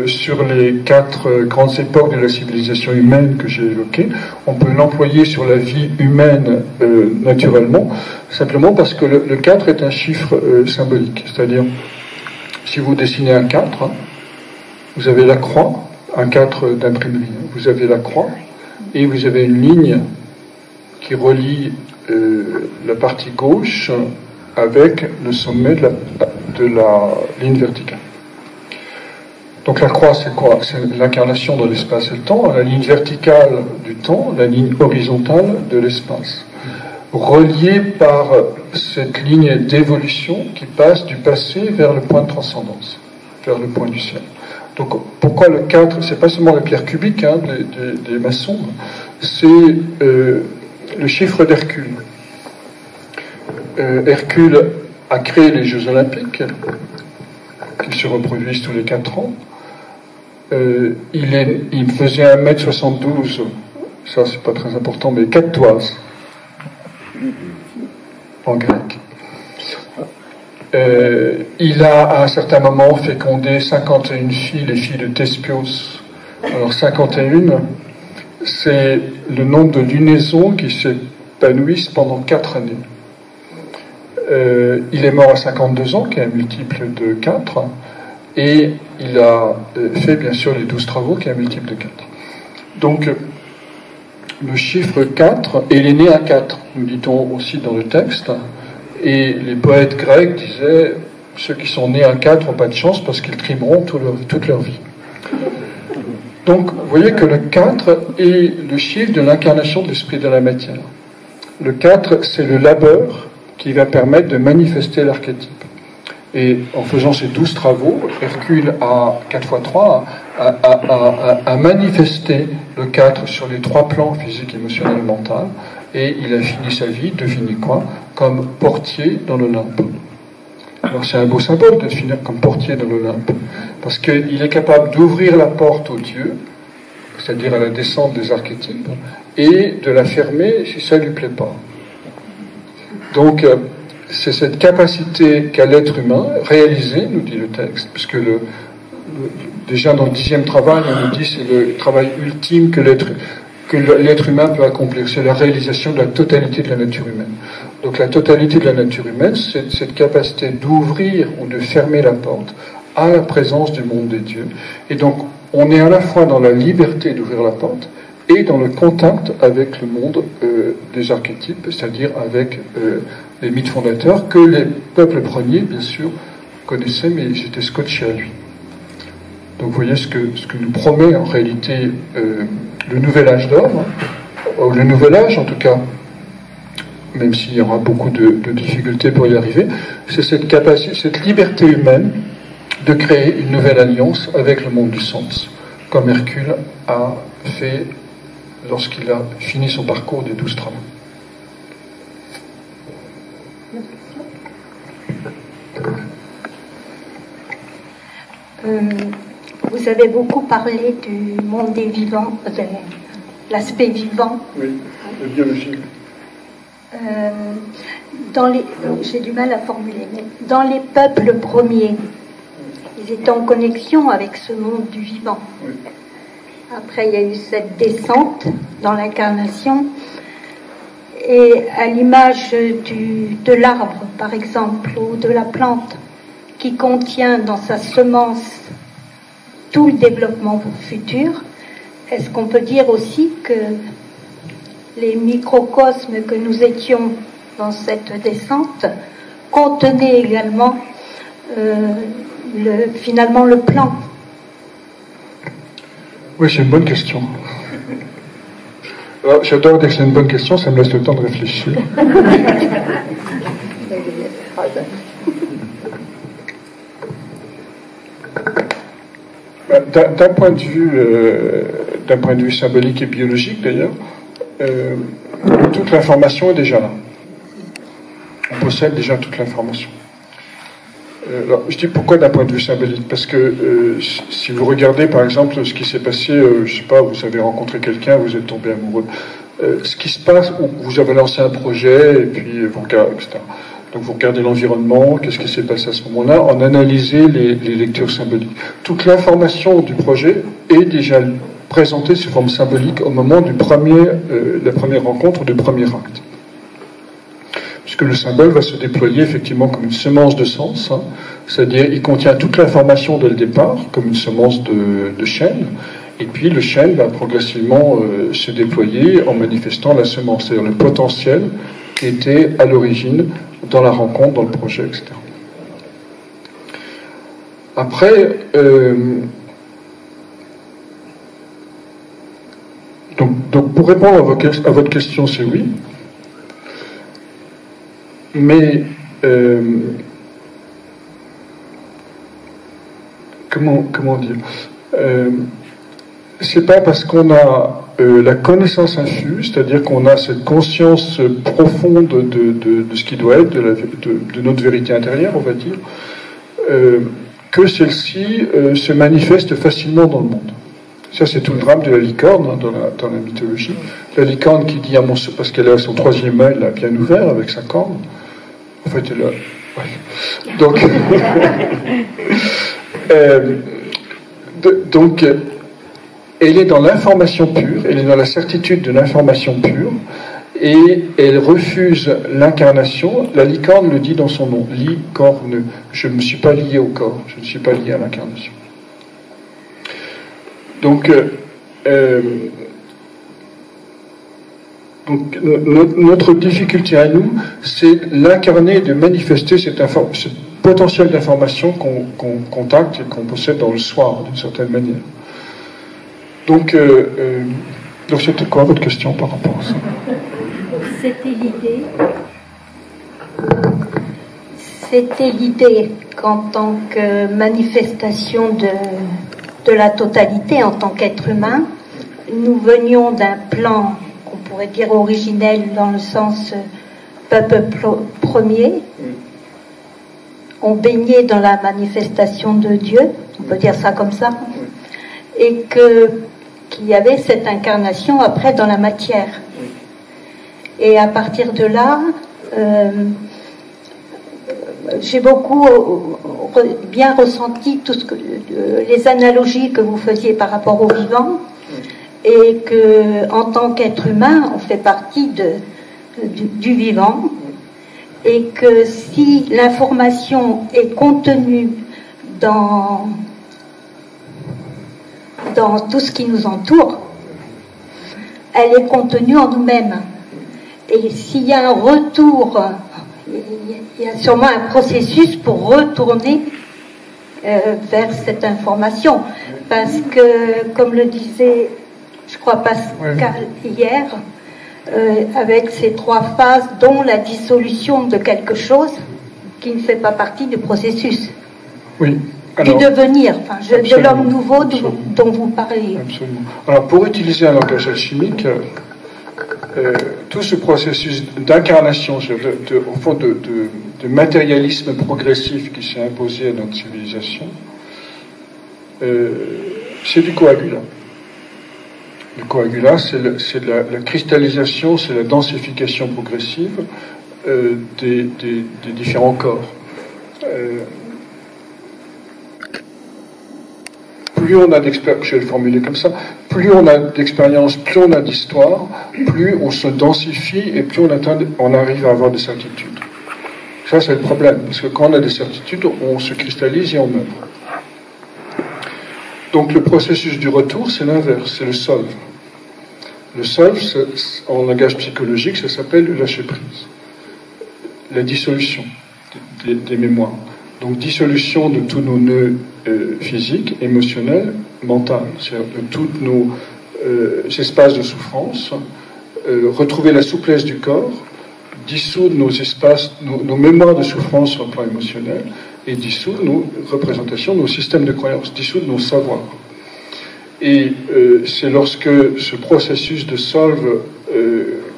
sur les 4 grandes époques de la civilisation humaine que j'ai évoquées. On peut l'employer sur la vie humaine naturellement, simplement parce que le 4 est un chiffre symbolique. C'est-à-dire, si vous dessinez un 4, hein, vous avez la croix, un 4 d'imprimerie, hein, vous avez la croix, et vous avez une ligne qui relie la partie gauche avec le sommet de la ligne verticale. Donc la croix, c'est quoi? C'est l'incarnation de l'espace et le temps, la ligne verticale du temps, la ligne horizontale de l'espace, reliée par cette ligne d'évolution qui passe du passé vers le point de transcendance, vers le point du ciel. Donc pourquoi le 4? C'est pas seulement la pierre cubique hein, des maçons, c'est le chiffre d'Hercule. Hercule a créé les Jeux Olympiques, qui se reproduisent tous les 4 ans. Il faisait 1m72, ça c'est pas très important, mais 4 toises en grec. Il a à un certain moment fécondé 51 filles, les filles de Thespios. Alors 51, c'est le nombre de lunaisons qui s'épanouissent pendant 4 années. Il est mort à 52 ans, qui est un multiple de 4. Et il a fait bien sûr les 12 travaux, qui est un multiple de 4. Donc, le chiffre 4, et il est né à 4, nous dit-on aussi dans le texte, et les poètes grecs disaient, ceux qui sont nés à 4 n'ont pas de chance parce qu'ils trimeront toute leur vie. Donc, vous voyez que le 4 est le chiffre de l'incarnation de l'esprit de la matière. Le 4, c'est le labeur qui va permettre de manifester l'archétype. Et en faisant ces 12 travaux, Hercule a 4 x 3 a manifesté le 4 sur les 3 plans, physique, émotionnel, mental, et il a fini sa vie, devinez quoi, comme portier dans l'Olympe. Alors c'est un beau symbole de finir comme portier dans l'Olympe, parce qu'il est capable d'ouvrir la porte aux dieux, c'est-à-dire à la descente des archétypes, et de la fermer si ça ne lui plaît pas. Donc, c'est cette capacité qu'a l'être humain, réalisée, nous dit le texte, puisque déjà dans le 10e travail, on nous dit c'est le travail ultime que l'être humain peut accomplir, c'est la réalisation de la totalité de la nature humaine. Donc la totalité de la nature humaine, c'est cette capacité d'ouvrir ou de fermer la porte à la présence du monde des dieux. Et donc, on est à la fois dans la liberté d'ouvrir la porte et dans le contact avec le monde des archétypes, c'est-à-dire avec les mythes fondateurs que les peuples premiers, bien sûr, connaissaient, mais ils étaient scotchés à lui. Donc vous voyez ce que nous promet en réalité le nouvel âge d'or, ou le nouvel âge en tout cas, même s'il y aura beaucoup de difficultés pour y arriver, c'est cette capacité, cette liberté humaine de créer une nouvelle alliance avec le monde du sens, comme Hercule a fait lorsqu'il a fini son parcours des 12 travaux. Vous avez beaucoup parlé du monde des vivants, de l'aspect vivant. Oui, la biologie. J'ai du mal à formuler, mais dans les peuples premiers, ils étaient en connexion avec ce monde du vivant. Oui. Après, il y a eu cette descente dans l'incarnation. Et à l'image de l'arbre, par exemple, ou de la plante, qui contient dans sa semence tout le développement futur, est-ce qu'on peut dire aussi que les microcosmes que nous étions dans cette descente contenaient également finalement le plan? Oui, c'est une bonne question. Alors, j'adore dire que c'est une bonne question, ça me laisse le temps de réfléchir. D'un point de vue symbolique et biologique d'ailleurs, toute l'information est déjà là. On possède déjà toute l'information. Alors, je dis pourquoi d'un point de vue symbolique? Parce que si vous regardez par exemple ce qui s'est passé, je sais pas, vous avez rencontré quelqu'un, vous êtes tombé amoureux, ce qui se passe, vous avez lancé un projet et puis vous regardez, etc. Donc vous regardez l'environnement, qu'est-ce qui s'est passé à ce moment-là, en analysez les lectures symboliques. Toute l'information du projet est déjà présentée sous forme symbolique au moment de la première rencontre, du premier acte. Puisque le symbole va se déployer effectivement comme une semence de sens, hein, c'est-à-dire il contient toute l'information dès le départ, comme une semence de chêne, et puis le chêne va progressivement se déployer en manifestant la semence, c'est-à-dire le potentiel qui était à l'origine dans la rencontre, dans le projet, etc. Après, donc pour répondre à votre question, c'est oui. Mais comment dire, c'est pas parce qu'on a la connaissance infuse, c'est-à-dire qu'on a cette conscience profonde de ce qui doit être, de notre vérité intérieure, on va dire, que celle-ci se manifeste facilement dans le monde. Ça, c'est tout le drame de la licorne, hein, dans la mythologie. La licorne qui dit à parce qu'elle a son troisième œil là, bien ouvert avec sa corne. En fait, elle a... Ouais. Donc, elle est dans l'information pure, elle est dans la certitude de l'information pure, et elle refuse l'incarnation. La licorne le dit dans son nom, licorne. Je ne me suis pas lié au corps, je ne suis pas lié à l'incarnation. Donc, notre difficulté à nous, c'est l'incarner, de manifester ce potentiel d'information qu'on contacte et qu'on possède dans le soi, d'une certaine manière. Donc c'était quoi votre question par rapport à ça? C'était l'idée qu'en tant que manifestation de la totalité, en tant qu'être humain, nous venions d'un plan qu'on pourrait dire originel dans le sens peuple premier. On baignait dans la manifestation de Dieu, on peut dire ça comme ça, et qu'il y avait cette incarnation après dans la matière. Et à partir de là, j'ai beaucoup bien ressenti les analogies que vous faisiez par rapport au vivant, et que en tant qu'être humain, on fait partie du vivant, et que si l'information est contenue dans tout ce qui nous entoure, elle est contenue en nous-mêmes. Et s'il y a un retour, il y a sûrement un processus pour retourner vers cette information. Parce que, comme le disait, je crois, Pascal hier, avec ces trois phases, dont la dissolution de quelque chose qui ne fait pas partie du processus. Oui. Alors, du devenir, de l'homme nouveau dont vous parlez. Absolument. Alors, pour utiliser un langage alchimique, tout ce processus d'incarnation, au fond de matérialisme progressif qui s'est imposé à notre civilisation, c'est du coagulat. Le coagulat, c'est la cristallisation, c'est la densification progressive des différents corps. Plus on a d'expérience, je vais le formuler comme ça, plus on a d'expérience, plus on a d'histoire, plus on se densifie et plus on arrive à avoir des certitudes. Ça, c'est le problème, parce que quand on a des certitudes, on se cristallise et on meurt. Donc le processus du retour, c'est l'inverse, c'est le solve. Le solve, en langage psychologique, ça s'appelle le lâcher-prise. La dissolution des mémoires. Donc dissolution de tous nos nœuds physiques, émotionnels, mentaux, c'est-à-dire de tous nos espaces de souffrance, retrouver la souplesse du corps, dissoudre nos espaces, nos mémoires de souffrance sur le plan émotionnel, et dissoudre nos représentations, nos systèmes de croyances, dissoudre nos savoirs. Et c'est lorsque ce processus de solve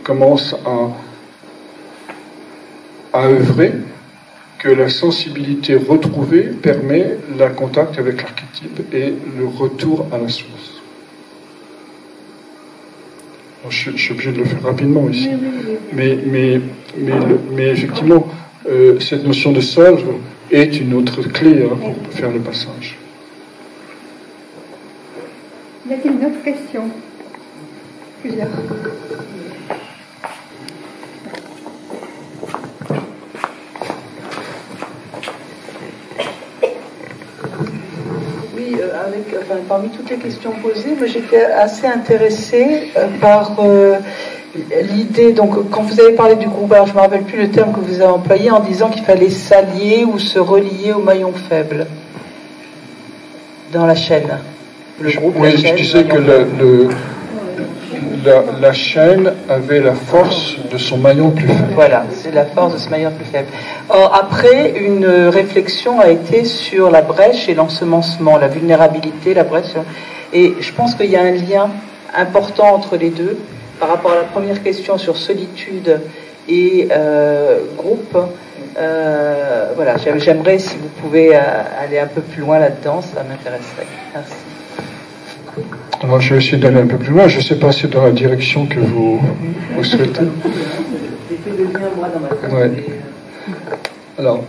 commence à œuvrer que la sensibilité retrouvée permet le contact avec l'archétype et le retour à la source. Alors, je suis obligé de le faire rapidement ici. Mais effectivement, cette notion de solve est une autre clé pour faire le passage. Y a-t-il une autre question? Plusieurs. Oui, parmi toutes les questions posées, moi j'étais assez intéressée par l'idée, donc quand vous avez parlé du groupe, alors je ne me rappelle plus le terme que vous avez employé en disant qu'il fallait s'allier ou se relier au maillon faible dans la chaîne. Le groupe, oui, la chaîne, je disais que la chaîne avait la force de son maillon plus faible. Voilà, c'est la force de ce maillon plus faible. Or, après, une réflexion a été sur la brèche et l'ensemencement, la vulnérabilité, la brèche. Et je pense qu'il y a un lien important entre les deux. Par rapport à la première question sur solitude et groupe, voilà, j'aimerais, si vous pouvez aller un peu plus loin là-dedans, ça m'intéresserait. Merci. Alors je vais essayer d'aller un peu plus loin, je ne sais pas si c'est dans la direction que vous souhaitez. J'ai fait le lien, moi, dans ma tête. Ouais. Alors,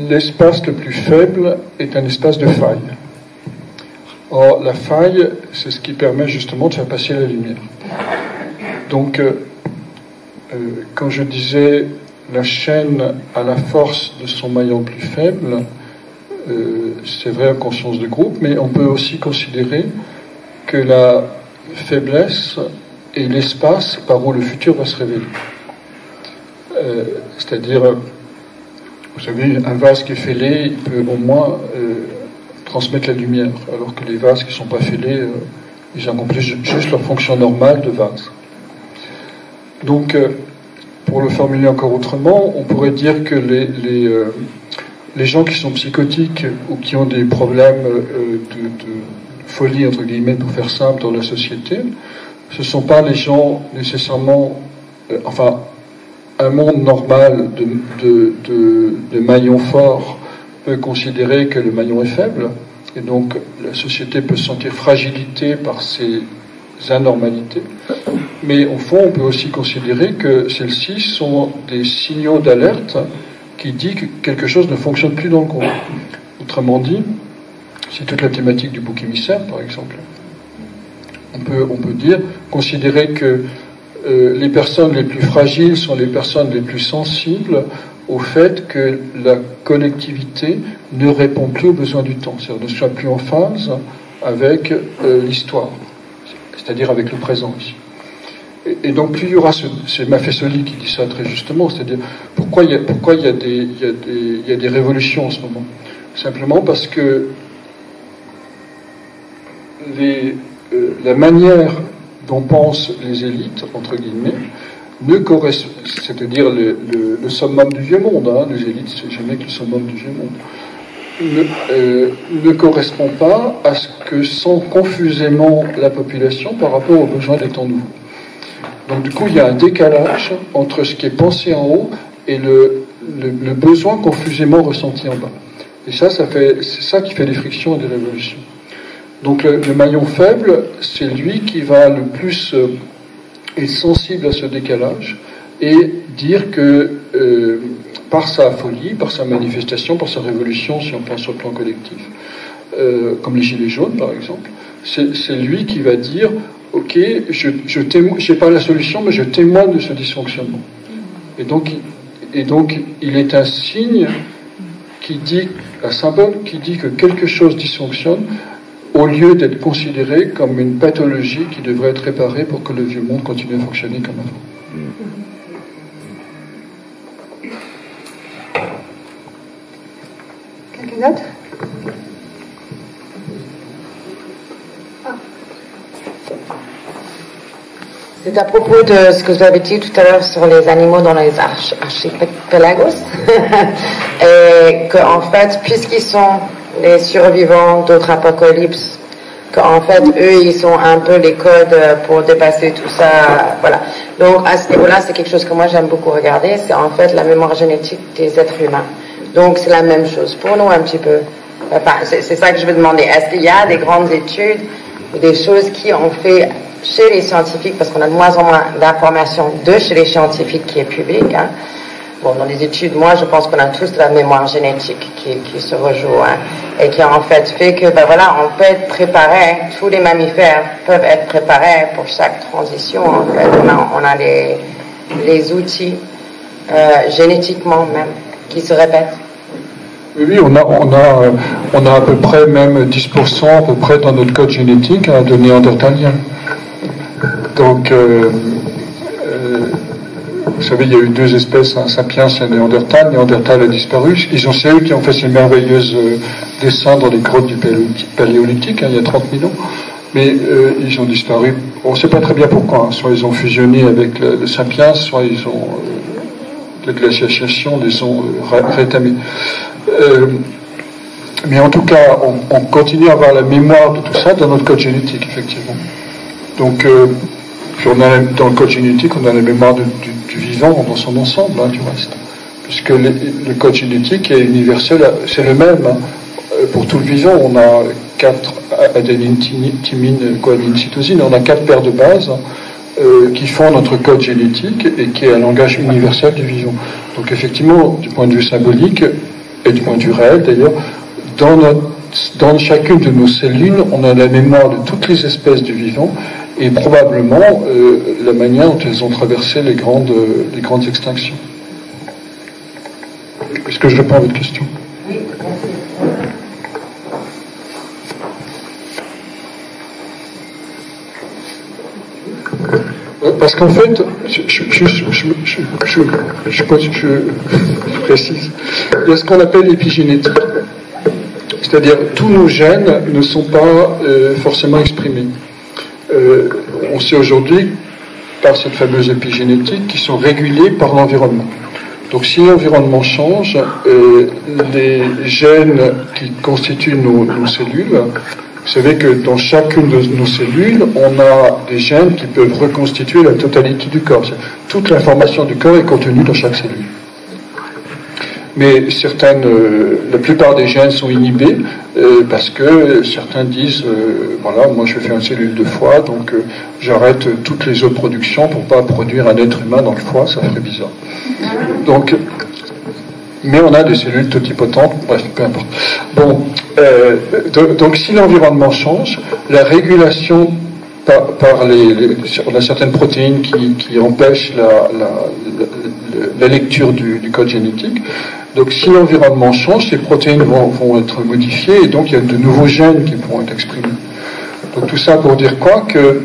l'espace le plus faible est un espace de faille. Or, la faille, c'est ce qui permet justement de faire passer la lumière. Donc, quand je disais la chaîne a la force de son maillon plus faible, c'est vrai en conscience de groupe, mais on peut aussi considérer que la faiblesse est l'espace par où le futur va se révéler. C'est-à-dire, vous savez, un vase qui est fêlé, il peut au moins transmettre la lumière, alors que les vases qui ne sont pas fêlés, ils accomplissent juste leur fonction normale de vase. Donc, pour le formuler encore autrement, on pourrait dire que les gens qui sont psychotiques ou qui ont des problèmes de folie, entre guillemets, pour faire simple, dans la société, ce ne sont pas les gens nécessairement... enfin, un monde normal de maillon fort peut considérer que le maillon est faible, et donc la société peut se sentir fragilité par ces anormalités. Mais au fond, on peut aussi considérer que celles-ci sont des signaux d'alerte qui disent que quelque chose ne fonctionne plus dans le groupe. Autrement dit, c'est toute la thématique du bouc émissaire, par exemple. On peut dire, considérer que les personnes les plus fragiles sont les personnes les plus sensibles au fait que la collectivité ne répond plus aux besoins du temps, c'est-à-dire ne soit plus en phase avec l'histoire, c'est-à-dire avec le présent ici. Et donc plus il y aura, c'est Maffesoli qui dit ça très justement, c'est-à-dire pourquoi il y a des révolutions en ce moment? Simplement parce que la manière dont pensent les élites, entre guillemets, ne correspond, c'est-à-dire le summum du vieux monde, hein, les élites, c'est jamais que le summum du vieux monde, ne correspond pas à ce que sent confusément la population par rapport aux besoins des temps nouveaux. Donc du coup, il y a un décalage entre ce qui est pensé en haut et le besoin confusément ressenti en bas. Et c'est ça qui fait des frictions et des révolutions. Donc le maillon faible, c'est lui qui va le plus être sensible à ce décalage et dire que par sa folie, par sa manifestation, par sa révolution, si on pense au plan collectif, comme les Gilets jaunes par exemple, c'est lui qui va dire « Ok, je n'ai pas la solution, mais je témoigne de ce dysfonctionnement. » Et donc, il est un signe qui dit, un symbole qui dit que quelque chose dysfonctionne, au lieu d'être considéré comme une pathologie qui devrait être réparée pour que le vieux monde continue à fonctionner comme avant. Quelqu'un d'autre? C'est à propos de ce que vous avez dit tout à l'heure sur les animaux dans les archipelagos. Et qu'en fait, puisqu'ils sont les survivants d'autres apocalypses, qu'en fait, eux, ils sont un peu les codes pour dépasser tout ça. Voilà. Donc, à ce niveau-là, c'est quelque chose que moi, j'aime beaucoup regarder. C'est en fait la mémoire génétique des êtres humains. Donc, c'est la même chose pour nous, un petit peu. Enfin, c'est ça que je veux demander. Est-ce qu'il y a des grandes études ou des choses qui ont fait chez les scientifiques, parce qu'on a de moins en moins d'informations chez les scientifiques qui est public, hein. Bon, dans les études, moi, je pense qu'on a tous de la mémoire génétique qui se rejoue, hein, et qui en fait fait que, ben voilà, on peut être préparé, tous les mammifères peuvent être préparés pour chaque transition, en fait. On a les outils, génétiquement même, qui se répètent. Oui, on a à peu près même 10% à peu près dans notre code génétique de néandertaliens. Donc, vous savez, il y a eu deux espèces, sapiens et néandertal. Néandertal a disparu. C'est eux qui ont fait ces merveilleuses dessins dans les grottes du paléolithique, il y a 30 000 ans. Mais ils ont disparu. On ne sait pas très bien pourquoi. Soit ils ont fusionné avec le sapiens, soit ils ont la glaciation les ont rétamés. Mais en tout cas, on continue à avoir la mémoire de tout ça dans notre code génétique, effectivement. Donc, puis dans le code génétique, on a la mémoire du vivant dans son ensemble, du reste. Puisque le code génétique est universel, c'est le même pour tout le vivant. On a 4 adénine, thymine, guanine, cytosine. On a 4 paires de bases qui font notre code génétique et qui est un langage universel du vivant. Donc effectivement, du point de vue symbolique et du point de vue réel d'ailleurs, dans chacune de nos cellules, on a la mémoire de toutes les espèces du vivant et probablement la manière dont elles ont traversé les grandes extinctions. Est-ce que je réponds à votre question? Oui. Parce qu'en fait, je précise, il y a ce qu'on appelle l'épigénétique. C'est-à-dire, tous nos gènes ne sont pas forcément exprimés. On sait aujourd'hui, par cette fameuse épigénétique, qu'ils sont régulés par l'environnement. Donc si l'environnement change, les gènes qui constituent nos cellules, vous savez que dans chacune de nos cellules, on a des gènes qui peuvent reconstituer la totalité du corps. Toute l'information du corps est contenue dans chaque cellule. Mais la plupart des gènes sont inhibés parce que certains disent, voilà, moi je fais une cellule de foie, donc j'arrête toutes les autres productions pour pas produire un être humain dans le foie, ça ferait bizarre. Donc, mais on a des cellules totipotentes, bref, peu importe. Bon, donc si l'environnement change, la régulation on a certaines protéines qui empêchent la lecture du code génétique. Donc si l'environnement change, ces protéines vont être modifiées et donc il y a de nouveaux gènes qui pourront être exprimés. Donc tout ça pour dire quoi? Que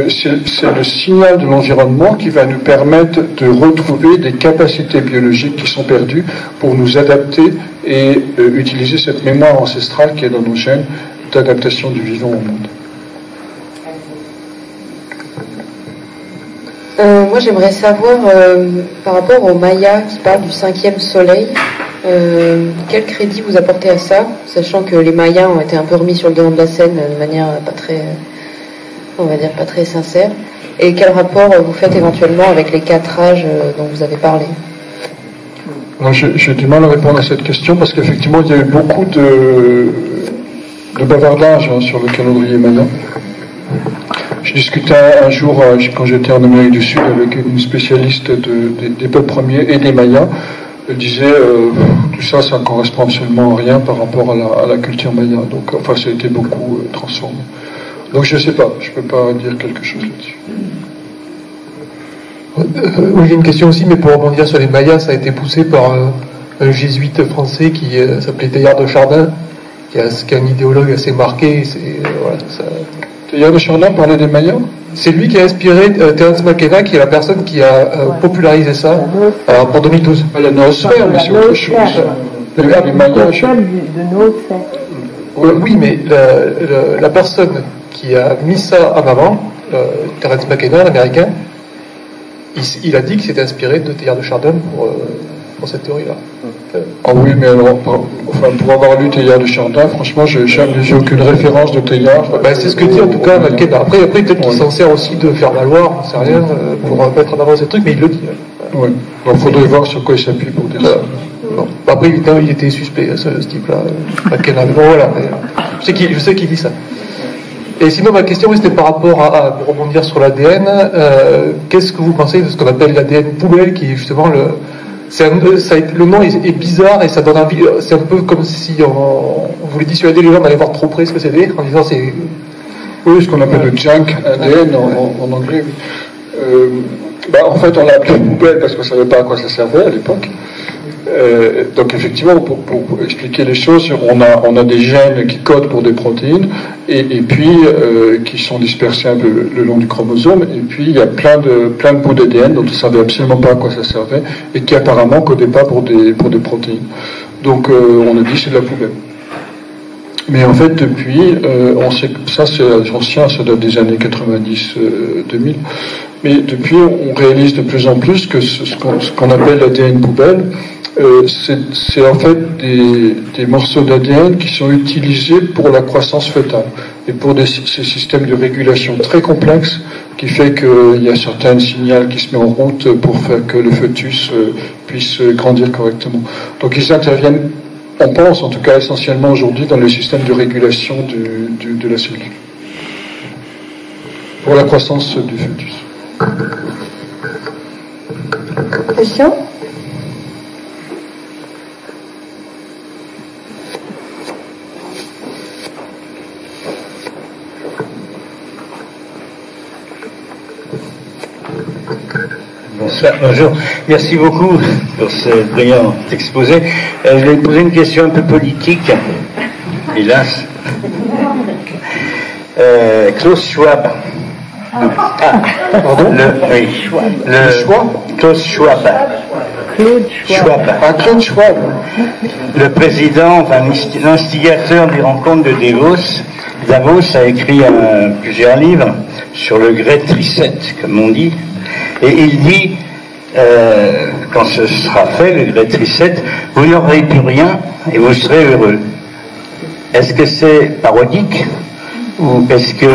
c'est le signal de l'environnement qui va nous permettre de retrouver des capacités biologiques qui sont perdues pour nous adapter et utiliser cette mémoire ancestrale qui est dans nos gènes d'adaptation du vivant au monde. Moi, j'aimerais savoir, par rapport aux Mayas qui parlent du 5e soleil, quel crédit vous apportez à ça, sachant que les Mayas ont été un peu remis sur le devant de la scène de manière pas très, on va dire, pas très sincère, et quel rapport vous faites éventuellement avec les 4 âges dont vous avez parlé? Alors, j'ai du mal à répondre à cette question parce qu'effectivement, il y a eu beaucoup de bavardage sur le calendrier maya. Je discutais un jour, quand j'étais en Amérique du Sud, avec une spécialiste des peuples premiers et des Mayas. Elle disait tout ça, ça ne correspond absolument à rien par rapport à la culture maya. Donc, enfin, ça a été beaucoup transformé. Donc, je ne sais pas, je ne peux pas dire quelque chose là-dessus. Oui, j'ai une question aussi, mais pour rebondir sur les Mayas, ça a été poussé par un jésuite français qui s'appelait Teilhard de Chardin, qui est un idéologue assez marqué. Voilà, Teilhard de Chardin parlait des Mayas? C'est lui qui a inspiré Terence McKenna, qui est la personne qui a popularisé ça pour 2012. La noosphère, mais c'est autre chose. Les Mayas, oui, mais la personne qui a mis ça en avant, Terence McKenna, l'américain, il a dit qu'il s'était inspiré de Teilhard de Chardin pour cette théorie-là. Ah oui, mais alors, pour avoir lu Teilhard de Chardin, franchement, j'ai aucune référence de Teilhard. C'est ce que dit en tout cas McKenna. Après peut-être qu'il s'en sert aussi de faire valoir, on ne sait rien, pour mettre en avant ces trucs, mais il le dit. Oui, donc il faudrait voir sur quoi il s'appuie pour dire ça. Après, évidemment, il était suspect, ce type-là, McKenna. Mais bon, voilà, je sais qu'il dit ça. Et sinon, ma question, c'était par rapport à rebondir sur l'ADN. Qu'est-ce que vous pensez de ce qu'on appelle l'ADN poubelle, qui est justement le nom est bizarre et ça donne envie. C'est un peu comme si on voulait dissuader les gens d'aller voir trop près ce que c'était, en disant c'est. Oui, ce qu'on appelle le junk ADN en anglais. En fait, on l'a appelé poubelle parce qu'on ne savait pas à quoi ça servait à l'époque. Donc effectivement, pour expliquer les choses, on a des gènes qui codent pour des protéines et puis qui sont dispersés un peu le long du chromosome, et puis il y a plein de bouts d'ADN dont on ne savait absolument pas à quoi ça servait et qui apparemment codaient pas pour des protéines. Donc on a dit c'est de la poubelle. Mais en fait depuis, on sait que ça c'est ancien, ça date des années 90-2000. Mais depuis, on réalise de plus en plus que ce qu'on appelle l'ADN poubelle, c'est en fait des morceaux d'ADN qui sont utilisés pour la croissance fœtale et pour ces systèmes de régulation très complexes qui fait qu'il y a certains signaux qui se mettent en route pour faire que le fœtus puisse grandir correctement. Donc ils interviennent, on pense en tout cas essentiellement aujourd'hui, dans le système de régulation de la cellule pour la croissance du fœtus. Question? Bonjour, merci beaucoup pour ce brillant exposé. Je vais vous poser une question un peu politique, hélas. Klaus Schwab. Pardon? Klaus Schwab. Claude Schwab. Le président, l'instigateur des rencontres de Davos a écrit plusieurs livres sur le Great Reset, comme on dit. Et il dit, quand ce sera fait, le Great Reset, vous n'aurez plus rien et vous serez heureux. Est-ce que c'est parodique ou est-ce qu'il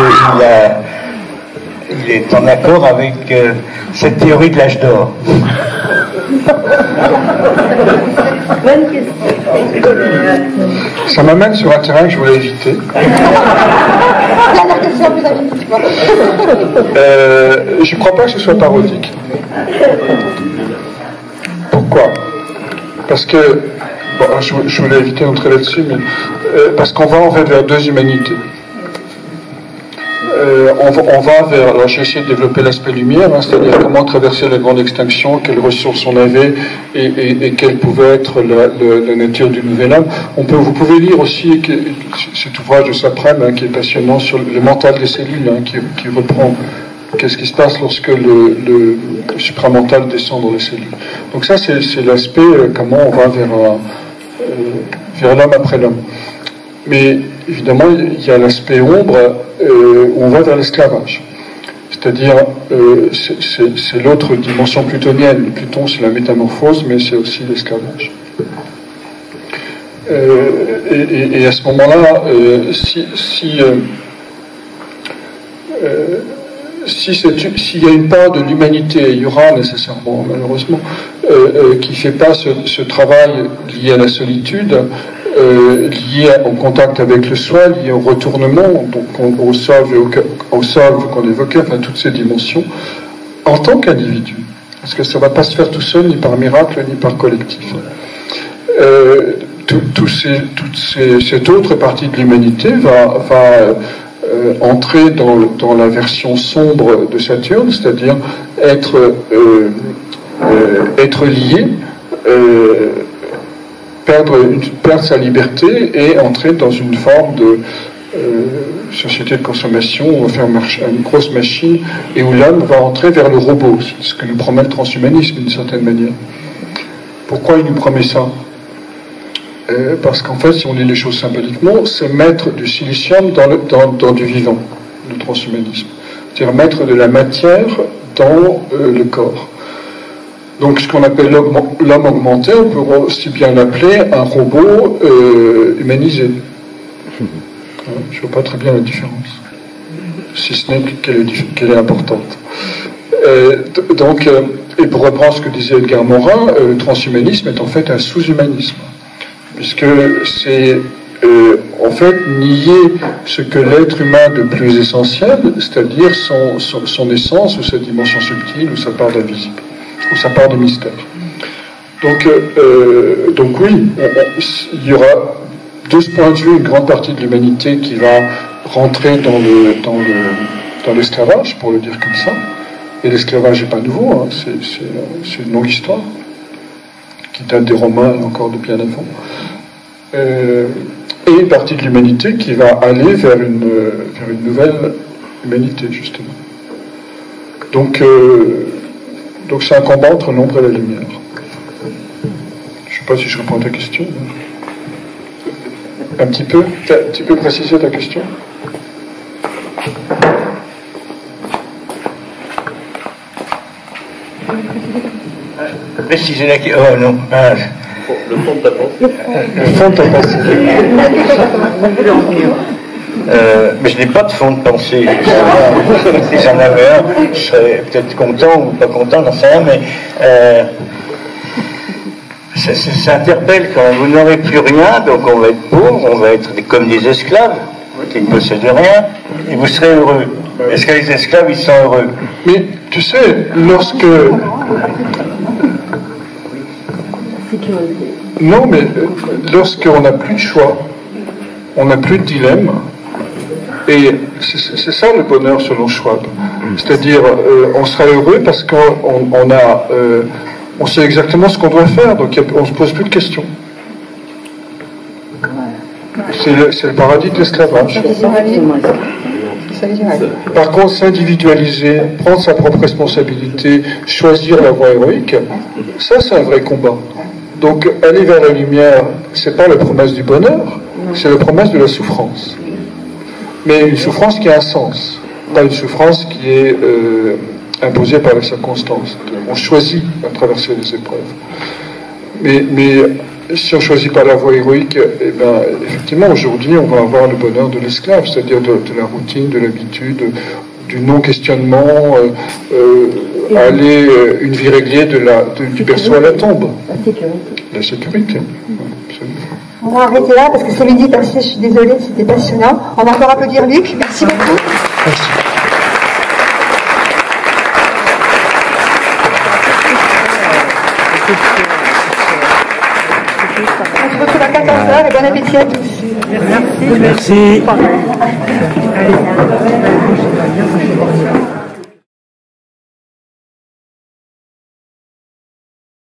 est en accord avec cette théorie de l'âge d'or? Bonne question. Ça m'amène sur un terrain que je voulais éviter. Dernière question, vous avez je ne crois pas que ce soit parodique. Pourquoi? Parce que, bon, je voulais éviter d'entrer là-dessus, mais parce qu'on va en fait vers deux humanités. On va vers, alors j'ai essayé de développer l'aspect lumière, c'est-à-dire comment traverser la grande extinction, quelles ressources on avait et quelle pouvait être la nature du nouvel homme. Vous pouvez lire aussi cet ouvrage de Saprem qui est passionnant sur le mental des cellules, qui reprend qu'est-ce qui se passe lorsque le supramental descend dans les cellules. Donc ça c'est l'aspect comment on va vers l'homme après l'homme. Mais évidemment, il y a l'aspect ombre où on va vers l'esclavage. C'est-à-dire, c'est l'autre dimension plutonienne. Pluton, c'est la métamorphose, mais c'est aussi l'esclavage. Et à ce moment-là, s'il y a une part de l'humanité, il y aura nécessairement, malheureusement, qui ne fait pas ce travail lié à la solitude, liées au contact avec le soi, liées au retournement, donc au solve qu'on évoquait, enfin toutes ces dimensions, en tant qu'individu. Parce que ça ne va pas se faire tout seul, ni par miracle, ni par collectif. Cette autre partie de l'humanité va entrer dans la version sombre de Saturne, c'est-à-dire être lié, perdre sa liberté et entrer dans une forme de société de consommation où on va faire une grosse machine et où l'homme va entrer vers le robot, ce que nous promet le transhumanisme d'une certaine manière. Pourquoi il nous promet ça ? Parce qu'en fait, si on lit les choses symboliquement, c'est mettre du silicium dans du vivant, le transhumanisme. C'est-à-dire mettre de la matière dans le corps. Donc ce qu'on appelle l'homme augmenté, on peut aussi bien l'appeler un robot humanisé. Je ne vois pas très bien la différence, si ce n'est qu'elle est importante. Et pour reprendre ce que disait Edgar Morin, le transhumanisme est en fait un sous-humanisme, puisque c'est en fait nier ce que l'être humain de plus essentiel, c'est-à-dire son essence ou sa dimension subtile ou sa part d'invisible, ou sa part de mystère. Donc oui, il y aura de ce point de vue une grande partie de l'humanité qui va rentrer dans l'esclavage, pour le dire comme ça. Et l'esclavage n'est pas nouveau, hein, c'est une longue histoire qui date des Romains et encore de bien avant. Et une partie de l'humanité qui va aller vers une nouvelle humanité, justement. Donc c'est un combat entre l'ombre et la lumière. Je ne sais pas si je réponds à ta question. Un petit peu. Tu peux préciser ta question ? Préciser la question. Oh non. Le fond de ta pensée. Le fond de ta pensée. Mais je n'ai pas de fond de pensée. Si j'en avais un, je serais peut-être content ou pas content, j'en sais rien, mais ça interpelle quand même. Vous n'aurez plus rien, donc on va être pauvre, on va être comme des esclaves qui ne possèdent rien, et vous serez heureux. Est-ce que les esclaves, ils sont heureux? Mais tu sais, Non, mais lorsqu'on n'a plus de choix, on n'a plus de dilemme, et c'est ça le bonheur selon Schwab. C'est-à-dire, on sera heureux parce on sait exactement ce qu'on doit faire, donc on ne se pose plus de questions. C'est le paradis de l'esclavage. Par contre, s'individualiser, prendre sa propre responsabilité, choisir la voie héroïque, ça c'est un vrai combat. Donc aller vers la lumière, c'est pas la promesse du bonheur, c'est la promesse de la souffrance. Mais une souffrance qui a un sens, pas une souffrance qui est imposée par les circonstances. On choisit à traverser les épreuves. Mais si on ne choisit pas la voie héroïque, eh ben, effectivement, aujourd'hui, on va avoir le bonheur de l'esclave, c'est-à-dire de la routine, de l'habitude, du non-questionnement, aller une vie réglée du berceau à la tombe. La sécurité. On va arrêter là parce que c'est midi passé, je suis désolée, c'était passionnant. On va encore applaudir Luc, merci beaucoup. Merci. On se retrouve à 14h et bon appétit à tous. Merci. Merci.